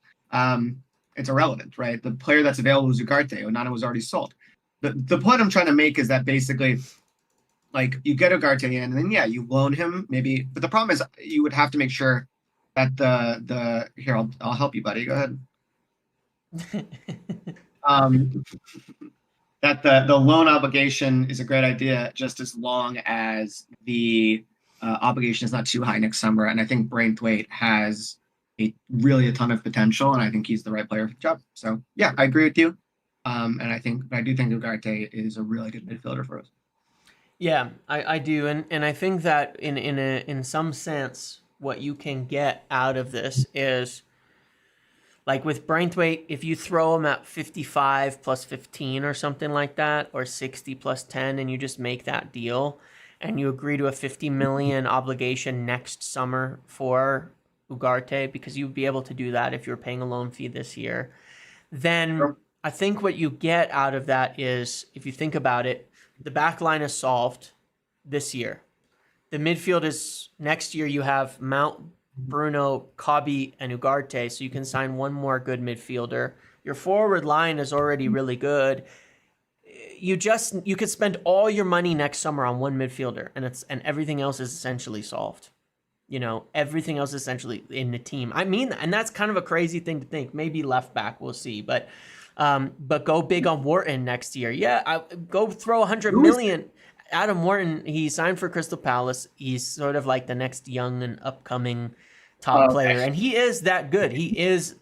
It's irrelevant, right? The player that's available is Ugarte. Onana was already sold. The point I'm trying to make is that basically, like, you get Ugarte in, and then you loan him maybe. But the problem is you would have to make sure that the here I'll help you, buddy. Go ahead. That the loan obligation is a great idea, just as long as the obligation is not too high next summer. And I think Braithwaite has really a ton of potential, and I think he's the right player for the job. So yeah, I agree with you. And I do think Ugarte is a really good midfielder for us. Yeah, I do, and I think that in some sense, what you can get out of this is, like with Braithwaite, if you throw him at 55 plus 15 or something like that, or 60 plus 10, and you just make that deal, and you agree to a 50 million obligation next summer for Ugarte, because you'd be able to do that if you're paying a loan fee this year, then I think what you get out of that is, if you think about it, the back line is solved this year. The midfield is, next year you have Mount, Bruno, Kabi, and Ugarte, so you can sign one more good midfielder. Your forward line is already really good. You could spend all your money next summer on one midfielder, and everything else is essentially solved. Everything else is essentially in the team. I mean, and that's kind of a crazy thing to think. Maybe left back, we'll see, but go big on Wharton next year. Yeah, go throw 100 million. Adam Wharton, he signed for Crystal Palace. He's sort of like the next young and upcoming top player, and he is that good. He is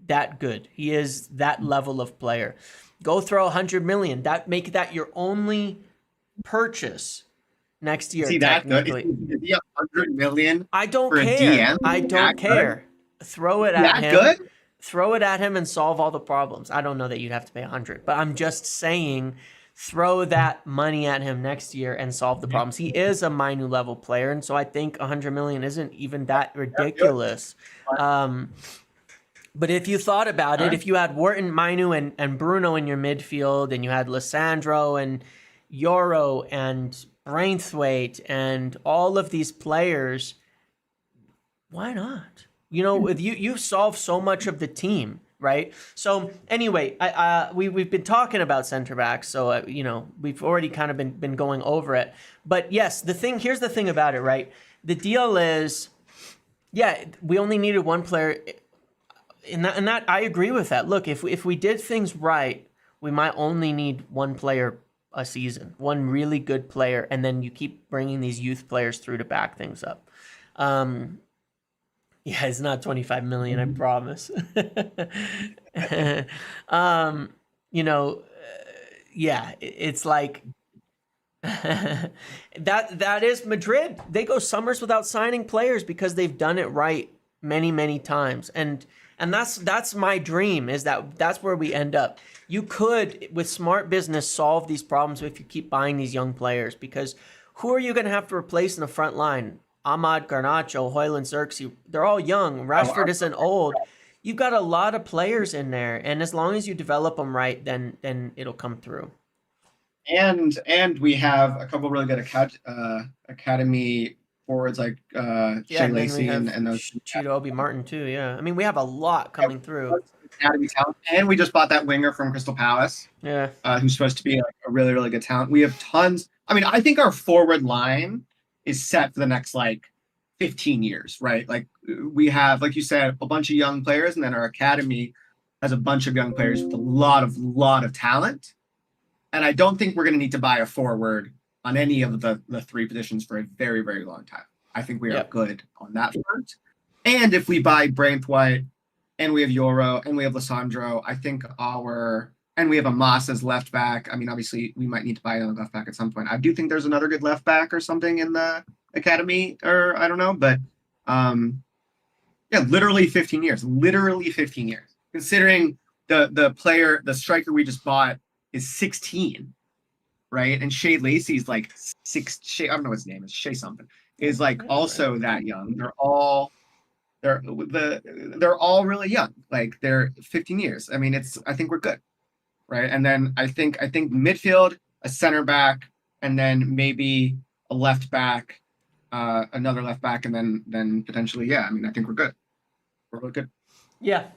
that good. He is that level of player. Go throw 100 million. Make that your only purchase next year. See that good? Is he 100 million? I don't care. I don't care. Throw it at him. Good? Throw it at him and solve all the problems. I don't know that you'd have to pay 100, but I'm just saying, throw that money at him next year and solve the problems. He is a Mainu level player, and so I think 100 million isn't even that ridiculous. But if you thought about it, if you had Wharton, Mainu, and Bruno in your midfield, and you had Lissandro and Yoro and Braithwaite and all of these players, why not? You solve so much of the team, right? So anyway, we've been talking about center backs, so we've already kind of been going over it. But yes, here's the thing about it, right? The deal is, we only needed one player, and that I agree with that. Look, if we did things right, we might only need one player a season, one really good player, and then you keep bringing these youth players through to back things up. It's not 25 million, I promise. It's like that is Madrid. They go summers without signing players because they've done it right many, many times. And that's my dream, is that's where we end up. You could, with smart business, solve these problems if you keep buying these young players, because who are you going to have to replace in the front line? Ahmad, Garnacho, Højlund, Xerxes, they're all young. Rashford isn't old. You've got a lot of players in there, and as long as you develop them right, then it'll come through. And we have a couple really good academy forwards like Shea Lacey and those Chido Martin too. Yeah, I mean, we have a lot coming through. Academy talent, and we just bought that winger from Crystal Palace. Yeah, who's supposed to be like a really, really good talent. We have tons. I mean, I think our forward line is set for the next 15 years, right? Like, we have, like you said, a bunch of young players, and then our academy has a bunch of young players with a lot of talent. And I don't think we're going to need to buy a forward on any of the three positions for a very, very long time. I think we are good on that front. And if we buy Braithwaite, and we have Yoro, and we have Lissandro, I think and we have Amos as left back. I mean, obviously, we might need to buy another left back at some point. I do think there's another good left back or something in the academy, or I don't know, but yeah, literally 15 years. Literally 15 years. Considering the striker we just bought is 16, right? And Shea Lacey's like I don't know what his name is, Shea something, is like also that young. They're all really young. Like they're 15 years. I mean, I think we're good, right? And then I think midfield, a center back, and then maybe a left back, another left back, and then potentially, yeah. I mean, I think we're good. We're really good. Yeah.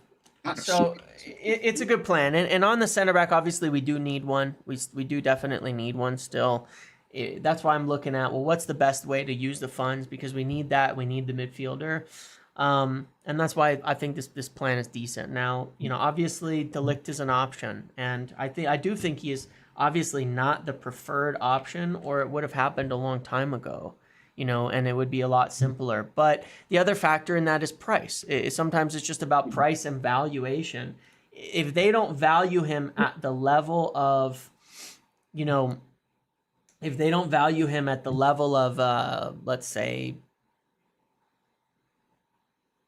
So it's a good plan. And on the center back, obviously we do need one. We do definitely need one still. That's why I'm looking at, well, what's the best way to use the funds? Because we need that. We need the midfielder. And that's why I think this plan is decent. Now, obviously De Ligt is an option. And I do think he is obviously not the preferred option, or it would have happened a long time ago. And it would be a lot simpler. But the other factor in that is price. Sometimes it's just about price and valuation. If they don't value him at the level of, if they don't value him at the level of, let's say,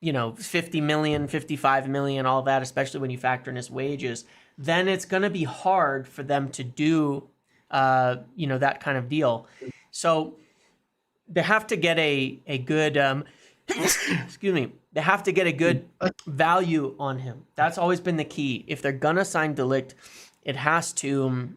50 million, 55 million, all that, especially when you factor in his wages, then it's going to be hard for them to do, that kind of deal. So they have to get a good excuse me, they have to get a good value on him. That's always been the key. If they're gonna sign De Ligt, it has to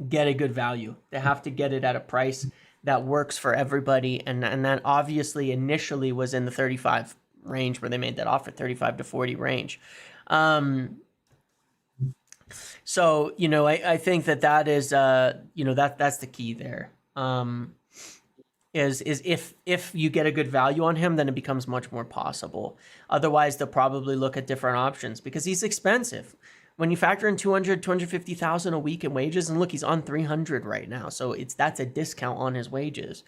get a good value. They have to get it at a price that works for everybody, and that obviously initially was in the 35 range where they made that offer, 35 to 40 range. So I think that is that's the key there. Is if you get a good value on him, then it becomes much more possible. Otherwise, they'll probably look at different options because he's expensive. When you factor in 250,000 a week in wages, and look, he's on 300 right now, so that's a discount on his wages.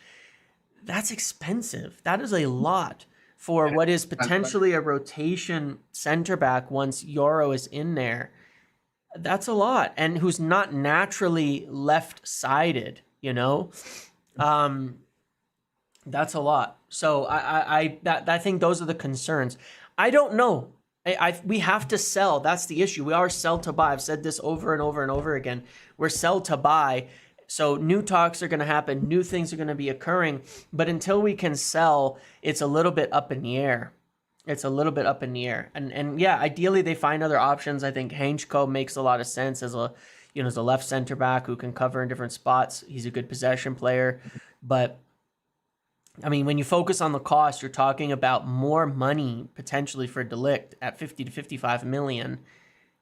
That's expensive. That is a lot for what is potentially a rotation center back once Euro is in there. That's a lot, and who's not naturally left-sided, That's a lot. So I think those are the concerns. I don't know. We have to sell. That's the issue. We are sell to buy. I've said this over and over and over again. We're sell to buy. So new talks are going to happen. New things are going to be occurring. But until we can sell, it's a little bit up in the air. It's a little bit up in the air. And yeah, ideally they find other options. I think Heinzko makes a lot of sense as a left center back who can cover in different spots. He's a good possession player. But I mean, when you focus on the cost, you're talking about more money potentially for De Ligt at 50 to 55 million.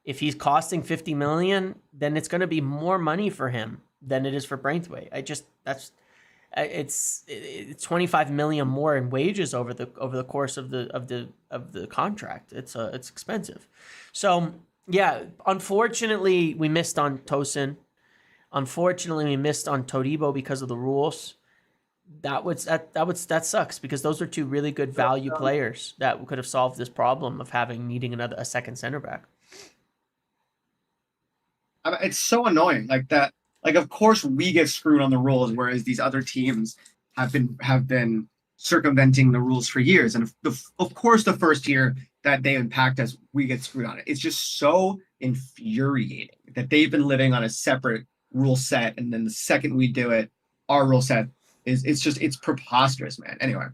If he's costing 50 million, then it's going to be more money for him than it is for Braithwaite. It's 25 million more in wages over the course of the contract. It's expensive. So yeah, unfortunately we missed on Tosin. Unfortunately we missed on Todibo because of the rules. That sucks because those are two really good value players that could have solved this problem of needing a second center back. It's so annoying, like that. Like, of course, we get screwed on the rules, whereas these other teams have been circumventing the rules for years. And of course, the first year that they impact us, we get screwed on it. It's just so infuriating that they've been living on a separate rule set, and then the second we do it, our rule set it's preposterous, man. Anyway,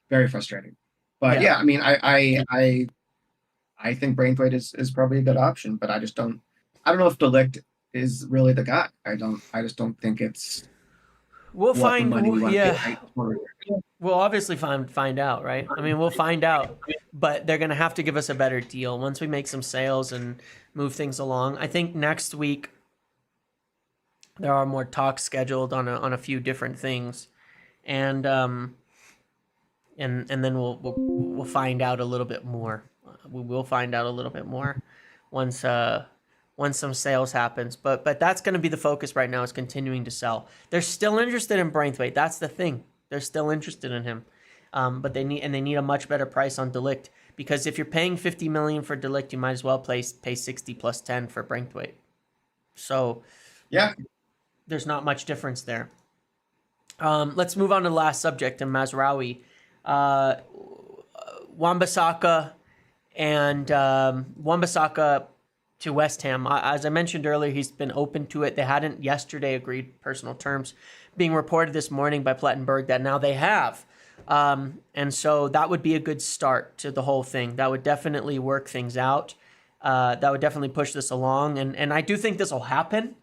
very frustrating. But yeah, I mean, I think Braithwaite is probably a good option, but I don't know if De Ligt is really the guy. I just don't think it's. We'll find. We'll obviously find out, right? I mean, we'll find out, but they're gonna have to give us a better deal once we make some sales and move things along. I think next week there are more talks scheduled on a few different things, and then we'll find out a little bit more. We will find out a little bit more once some sales happens. But that's going to be the focus right now, is continuing to sell. They're still interested in Braithwaite. That's the thing. They're still interested in him, but they need a much better price on De Ligt, because if you're paying 50 million for De Ligt, you might as well pay 60 plus 10 for Braithwaite. So yeah. There's not much difference there. Let's move on to the last subject, and Mazraoui. Wan-Bissaka and Wan-Bissaka to West Ham. As I mentioned earlier, he's been open to it. They hadn't yesterday agreed personal terms. Being reported this morning by Plettenberg that now they have. And so that would be a good start to the whole thing. That would definitely work things out. That would definitely push this along. And I do think this will happen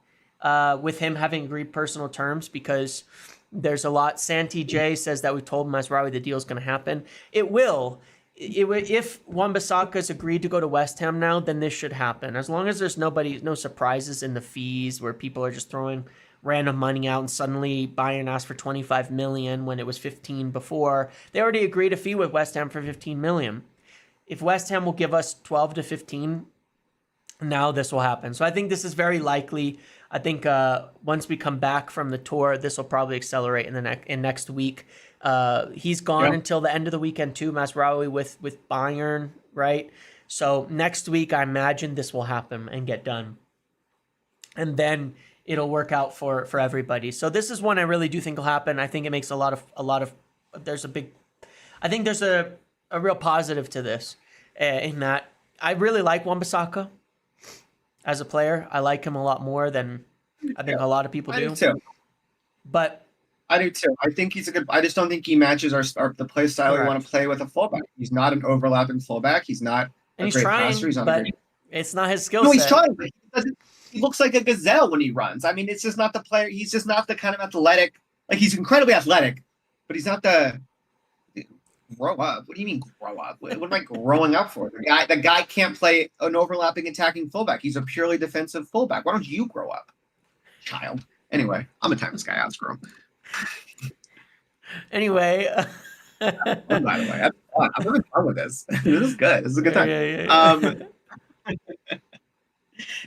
with him having agreed personal terms, because there's a lot. Santi J says that we told Mazraoui the deal's going to happen. It will. If Wan-Bissaka's agreed to go to West Ham now, then this should happen. As long as there's no surprises in the fees where people are just throwing random money out and suddenly Bayern asked for 25 million when it was 15 before. They already agreed a fee with West Ham for 15 million. If West Ham will give us 12 to 15, now this will happen. So I think this is very likely. I think once we come back from the tour, this will probably accelerate in next week. He's gone until the end of the weekend too, Mazraoui with Bayern, right? So next week, I imagine this will happen and get done. And then it'll work out for everybody. So this is one I really do think will happen. I think it makes I think there's a real positive to this in that I really like Wan-Bissaka as a player. I like him a lot more than I think a lot of people do. Too. But I do too. I think he's a good. I just don't think he matches the play style we want to play with a fullback. He's not an overlapping fullback. He's not a great passer. He's not but it's not his skill set. No, he's trying. But he looks like a gazelle when he runs. I mean, it's just not the player. He's just not the kind of athletic. Like, he's incredibly athletic, but he's not the grow up. What do you mean grow up? What am I growing up for? The guy can't play an overlapping attacking fullback. He's a purely defensive fullback. Why don't you grow up, child? Anyway, I'm gonna time this guy out. Screw him. Anyway, by the way, I'm having fun with this. This is good. This is a good time.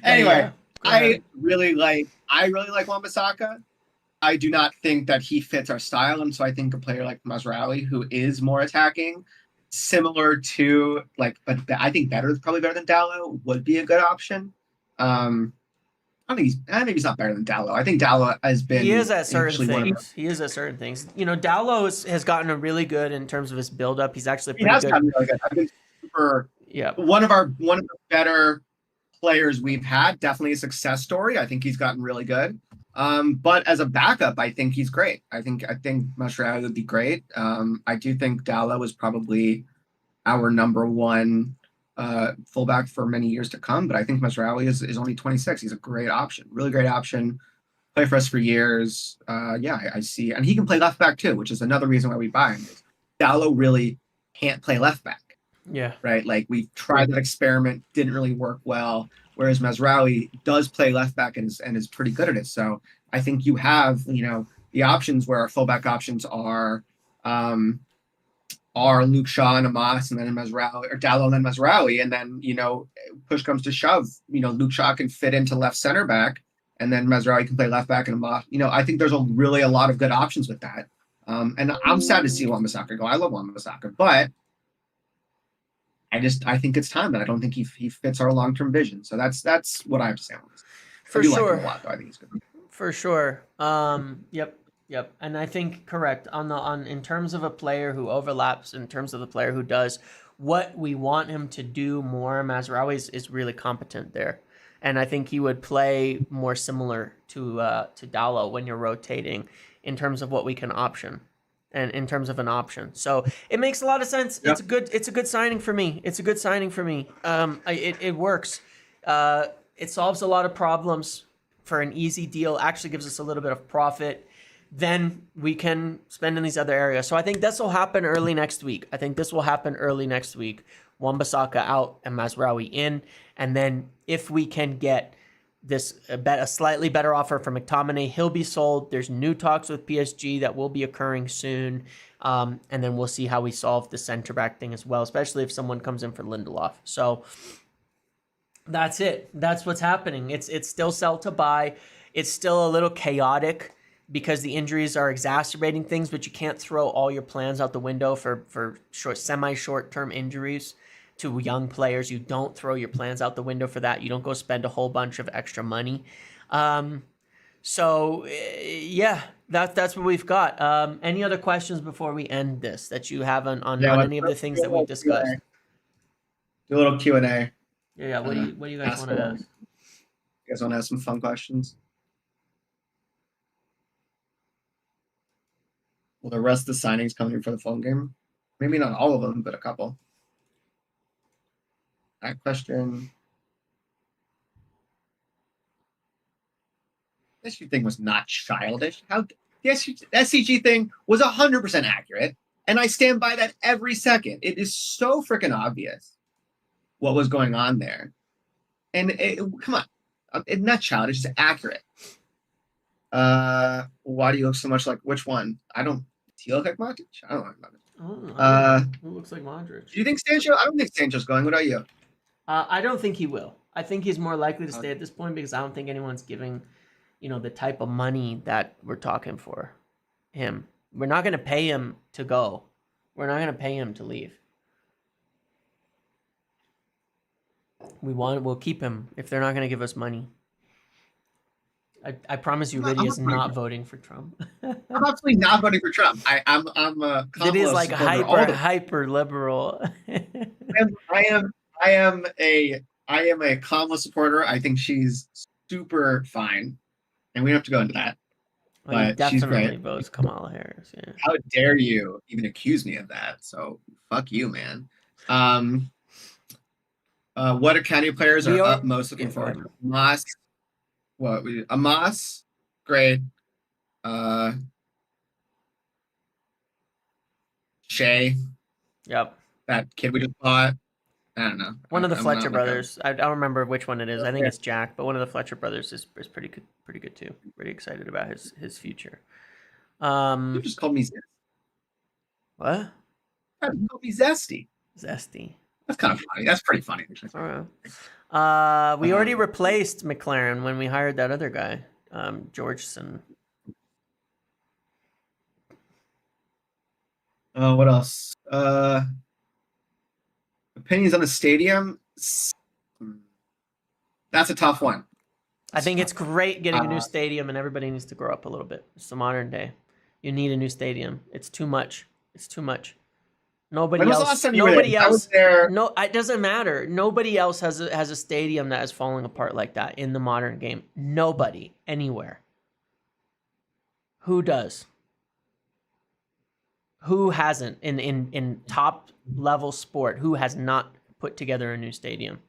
Anyway, I really like Wan-Bissaka. I do not think that he fits our style, and so I think a player like Mazraoui, who is more attacking, similar to but I think probably better than Dalot, would be a good option. I think maybe he's not better than Dalot. I think Dalot has been. He is at certain things. He is at certain things. You know, Dalot has gotten really good in terms of his build-up. He's actually pretty good. Gotten really good. I think one of the better players we've had. Definitely a success story. I think he's gotten really good. But as a backup, I think he's great. I think Mazraoui would be great. I do think Dalot was probably our number one fullback for many years to come, but I think Mazraoui is only 26. He's a great option, really great option. Play for us for years. I see, and he can play left back too, which is another reason why we buy him. Dalot really can't play left back. Yeah, right. Like, we tried that experiment, didn't really work well. Whereas Mazraoui does play left back and is pretty good at it. So I think you have the options where our fullback options are Luke Shaw and Amos, and then Mazraoui, or Dalot and then Mazraoui, and then push comes to shove, Luke Shaw can fit into left center back, and then Mazraoui can play left back, and Amos. I think there's really a lot of good options with that. And I'm sad to see Wan-Bissaka go. I love Wan-Bissaka, but I think it's time, that I don't think he fits our long-term vision. So that's what I have to say on this. For sure. Like him a lot, though. I think he's good. For sure. Yep. And I think correct in terms of a player who overlaps, in terms of the player who does what we want him to do more, Mazraoui is really competent there. And I think he would play more similar to Dalot when you're rotating in terms of what we can option. And in terms of an option, so it makes a lot of sense. Yep. It's a good signing for me. It works. It solves a lot of problems for an easy deal. Actually gives us a little bit of profit. Then we can spend in these other areas. So I think this will happen early next week. Wan-Bissaka out and Mazraoui in, and then if we can get a slightly better offer for McTominay, he'll be sold. There's new talks with PSG that will be occurring soon. And then we'll see how we solve the center back thing as well, especially if someone comes in for Lindelof. So that's it. That's what's happening. It's still sell to buy. It's still a little chaotic because the injuries are exacerbating things, but you can't throw all your plans out the window for semi-short-term injuries to young players. You don't throw your plans out the window for that. You don't go spend a whole bunch of extra money. That's what we've got. Any other questions before we end this that you have on Yeah, any of the things that we've discussed? Do a little Q&A. Yeah. What do you guys want to ask? You guys want to ask some fun questions? Will the rest of the signings come in for the phone game? Maybe not all of them, but a couple. That question. This thing was not childish. How the SCG thing was 100% accurate, and I stand by that every second. It is so freaking obvious what was going on there, and come on, it's not childish. It's accurate. Why do you look so much like which one? I don't. Do you look like Modric? I don't like Modric. Who looks like Modric? Do you think Sancho? I don't think Sancho's going. What about you? I don't think he will. I think he's more likely to stay at this point because I don't think anyone's giving, the type of money that we're talking for him. We're not going to pay him to go. We're not going to pay him to leave. We'll keep him if they're not going to give us money. I promise you, Lydia's not voting for Trump. I'm absolutely not voting for Trump. I'm a Lydia's like hyper liberal. I am a Kamala supporter. I think she's super fine, and we don't have to go into that. Well, but she's great. Definitely votes Kamala Harris. Yeah. How dare you even accuse me of that? So fuck you, man. What academy players are most looking forward to? Moss. What Amos? Great. Shea. Yep. That kid we just bought. I don't know. One of the Fletcher brothers. I don't remember which one it is. I think it's Jack, but one of the Fletcher brothers is pretty good too. Pretty excited about his future. You just called me Zesty. What? You called me Zesty. Zesty. That's kind of funny. That's pretty funny. All right. We already replaced McLaren when we hired that other guy, Georgeson. What else? Opinions on the stadium? That's a tough one. I think it's great getting a new stadium, and everybody needs to grow up a little bit. It's the modern day. You need a new stadium. It's too much. Nobody else. No, it doesn't matter. Nobody else has a stadium that is falling apart like that in the modern game. Nobody anywhere. Who does? Who hasn't in top level sport? Who has not put together a new stadium?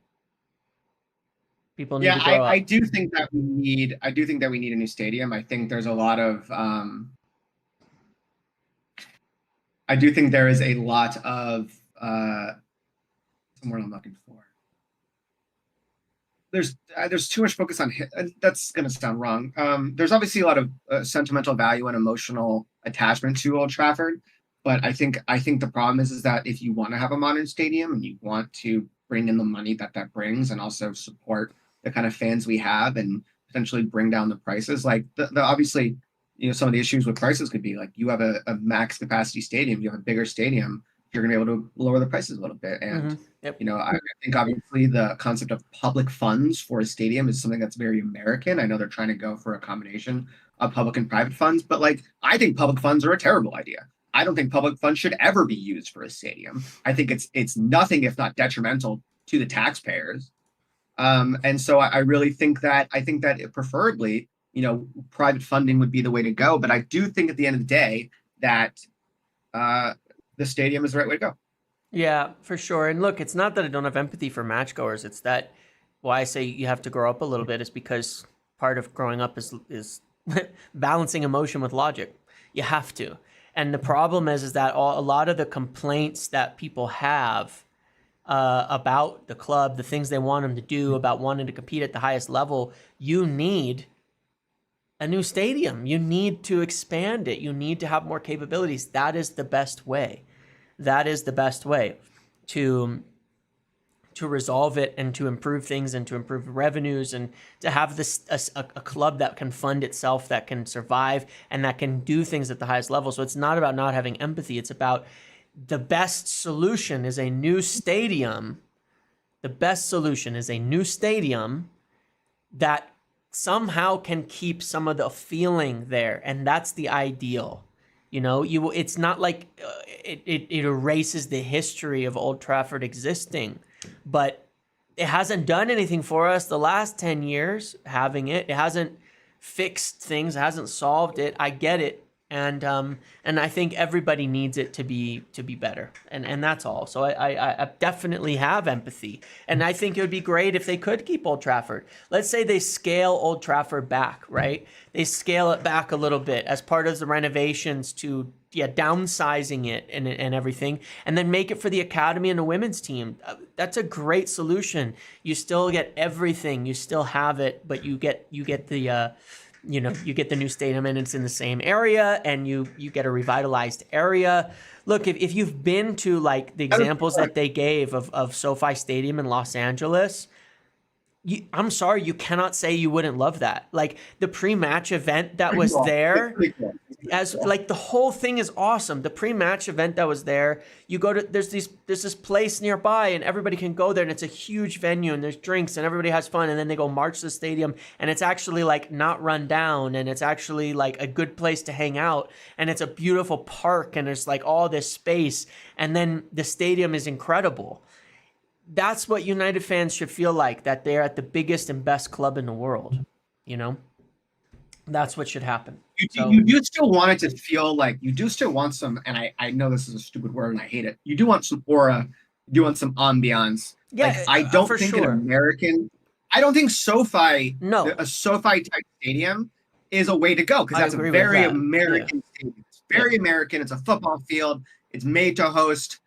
People need to grow up. I do think that we need a new stadium. I think there's a lot of. I do think there is a lot of somewhere I'm looking for. There's too much focus on that's going to sound wrong. There's obviously a lot of sentimental value and emotional attachment to Old Trafford, but I think the problem is that if you want to have a modern stadium and you want to bring in the money that brings and also support the kind of fans we have and potentially bring down the prices, like the obviously. Some of the issues with prices could be like you have a max capacity stadium, you have a bigger stadium, you're going to be able to lower the prices a little bit. And, I think obviously the concept of public funds for a stadium is something that's very American. I know they're trying to go for a combination of public and private funds, but I think public funds are a terrible idea. I don't think public funds should ever be used for a stadium. I think it's nothing if not detrimental to the taxpayers. And so I really think that preferably, private funding would be the way to go. But I do think at the end of the day that the stadium is the right way to go. Yeah, for sure. And look, it's not that I don't have empathy for matchgoers. It's that why I say you have to grow up a little bit is because part of growing up is balancing emotion with logic. You have to. And the problem is that a lot of the complaints that people have about the club, the things they want them to do, about wanting to compete at the highest level, you need a new stadium. You need to expand it. You need to have more capabilities. That is the best way. That is the best way to resolve it and to improve things and to improve revenues and to have a club that can fund itself, that can survive and that can do things at the highest level. So it's not about not having empathy. It's about the best solution is a new stadium. The best solution is a new stadium that somehow can keep some of the feeling there, and that's the ideal. It's not like it erases the history of Old Trafford existing, but it hasn't done anything for us the last 10 years having it. It hasn't fixed things, it hasn't solved it. I get it. And I think everybody needs it to be better, and that's all. So I definitely have empathy, and I think it would be great if they could keep Old Trafford. Let's say they scale Old Trafford back, right? They scale it back a little bit as part of the renovations to downsizing it and everything, and then make it for the academy and the women's team. That's a great solution. You still get everything, you still have it, but you get the you get the new stadium and it's in the same area, and you get a revitalized area. Look, if you've been to like the examples that they gave of SoFi Stadium in Los Angeles, I'm sorry, you cannot say you wouldn't love that. Like the pre-match event that was there, as like the whole thing is awesome. The pre-match event that was there, you go to there's this place nearby, and everybody can go there, and it's a huge venue, and there's drinks, and everybody has fun, and then they go march to the stadium, and it's actually like not run down, and it's actually like a good place to hang out, and it's a beautiful park, and there's like all this space, and then the stadium is incredible. That's what United fans should feel like, that they're at the biggest and best club in the world. That's what should happen. You do still want it to feel like, you do still want some, and I know this is a stupid word and I hate it. You do want some aura. You do want some ambiance. Yeah, like, I don't think an American, I don't think SoFi, a SoFi type stadium is a way to go, because that's a very American stadium. It's very American. It's a football field. It's made to host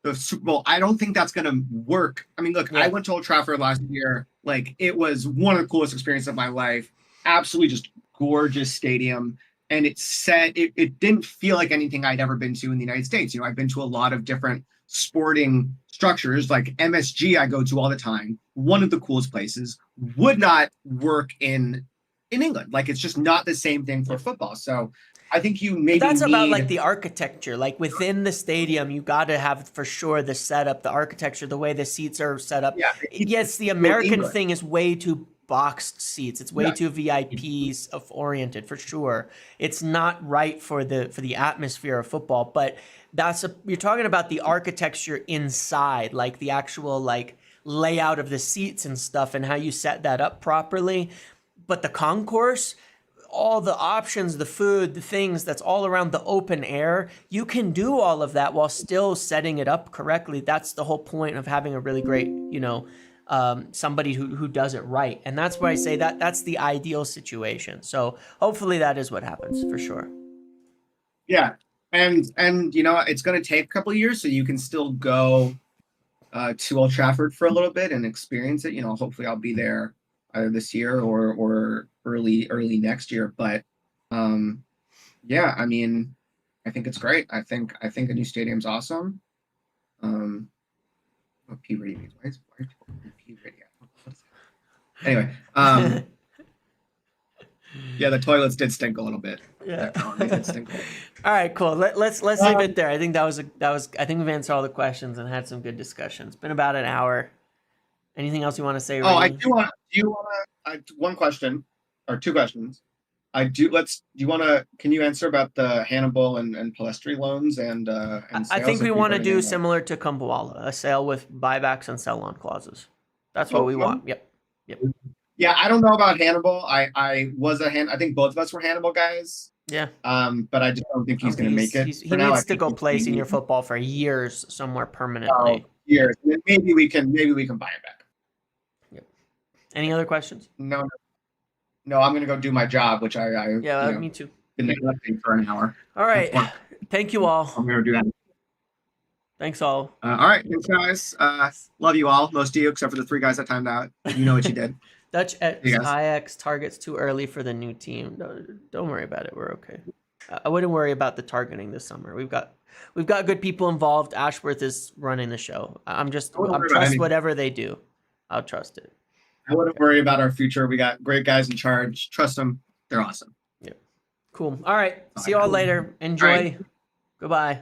the Super Bowl. I don't think that's going to work. I mean, look, I went to Old Trafford last year. Like, it was one of the coolest experiences of my life. Absolutely just gorgeous stadium. And it didn't feel like anything I'd ever been to in the United States. I've been to a lot of different sporting structures, like MSG I go to all the time. One of the coolest places would not work in England. Like, it's just not the same thing for football. So I think that's about like the architecture. Like within the stadium, you got to have for sure the setup, the architecture, the way the seats are set up. Yeah, yes, the American thing is way too boxed seats. It's way too VIPs oriented for sure. It's not right for the atmosphere of football. But you're talking about the architecture inside, like the actual like layout of the seats and stuff, and how you set that up properly. But the concourse, all the options, the food, the things that's all around the open air, you can do all of that while still setting it up correctly. That's the whole point of having a really great, somebody who does it right. And that's why I say that's the ideal situation. So hopefully that is what happens for sure. Yeah. And it's going to take a couple of years, so you can still go to Old Trafford for a little bit and experience it. Hopefully I'll be there either this year or early next year. But I mean, I think it's great. I think a new stadium's awesome. P ratings. Why is P rating? Anyway, the toilets did stink a little bit. Yeah. All right, cool. Let's leave it there. I think that was I think we've answered all the questions and had some good discussions. It's been about an hour. Anything else you want to say? Oh, I do want. Do you want to? One question or two questions. Can you answer about the Hannibal and Palestri loans and I think we want to do similar to Kumbuwala, a sale with buybacks and sell-on clauses. That's what we want. Yep. Yeah, I don't know about Hannibal. I think both of us were Hannibal guys. Yeah. But I just don't think he's going to make it. He needs to go play senior football for years somewhere permanently. Years. And then maybe we can buy him back. Yep. Any other questions? No, I'm going to go do my job, which me too. Been neglecting for an hour. All right. Thank you all. I'm going to do that. Thanks all. All right. Thanks, guys. Love you all. Most of you, except for the 3 guys that timed out. You know what you did. Dutch Ajax targets too early for the new team. Don't worry about it. We're okay. I wouldn't worry about the targeting this summer. We've got good people involved. Ashworth is running the show. I'm trust whatever they do. I'll trust it. I wouldn't worry about our future. We got great guys in charge. Trust them. They're awesome. Yeah. Cool. All right. See you all later. Enjoy. Right. Goodbye.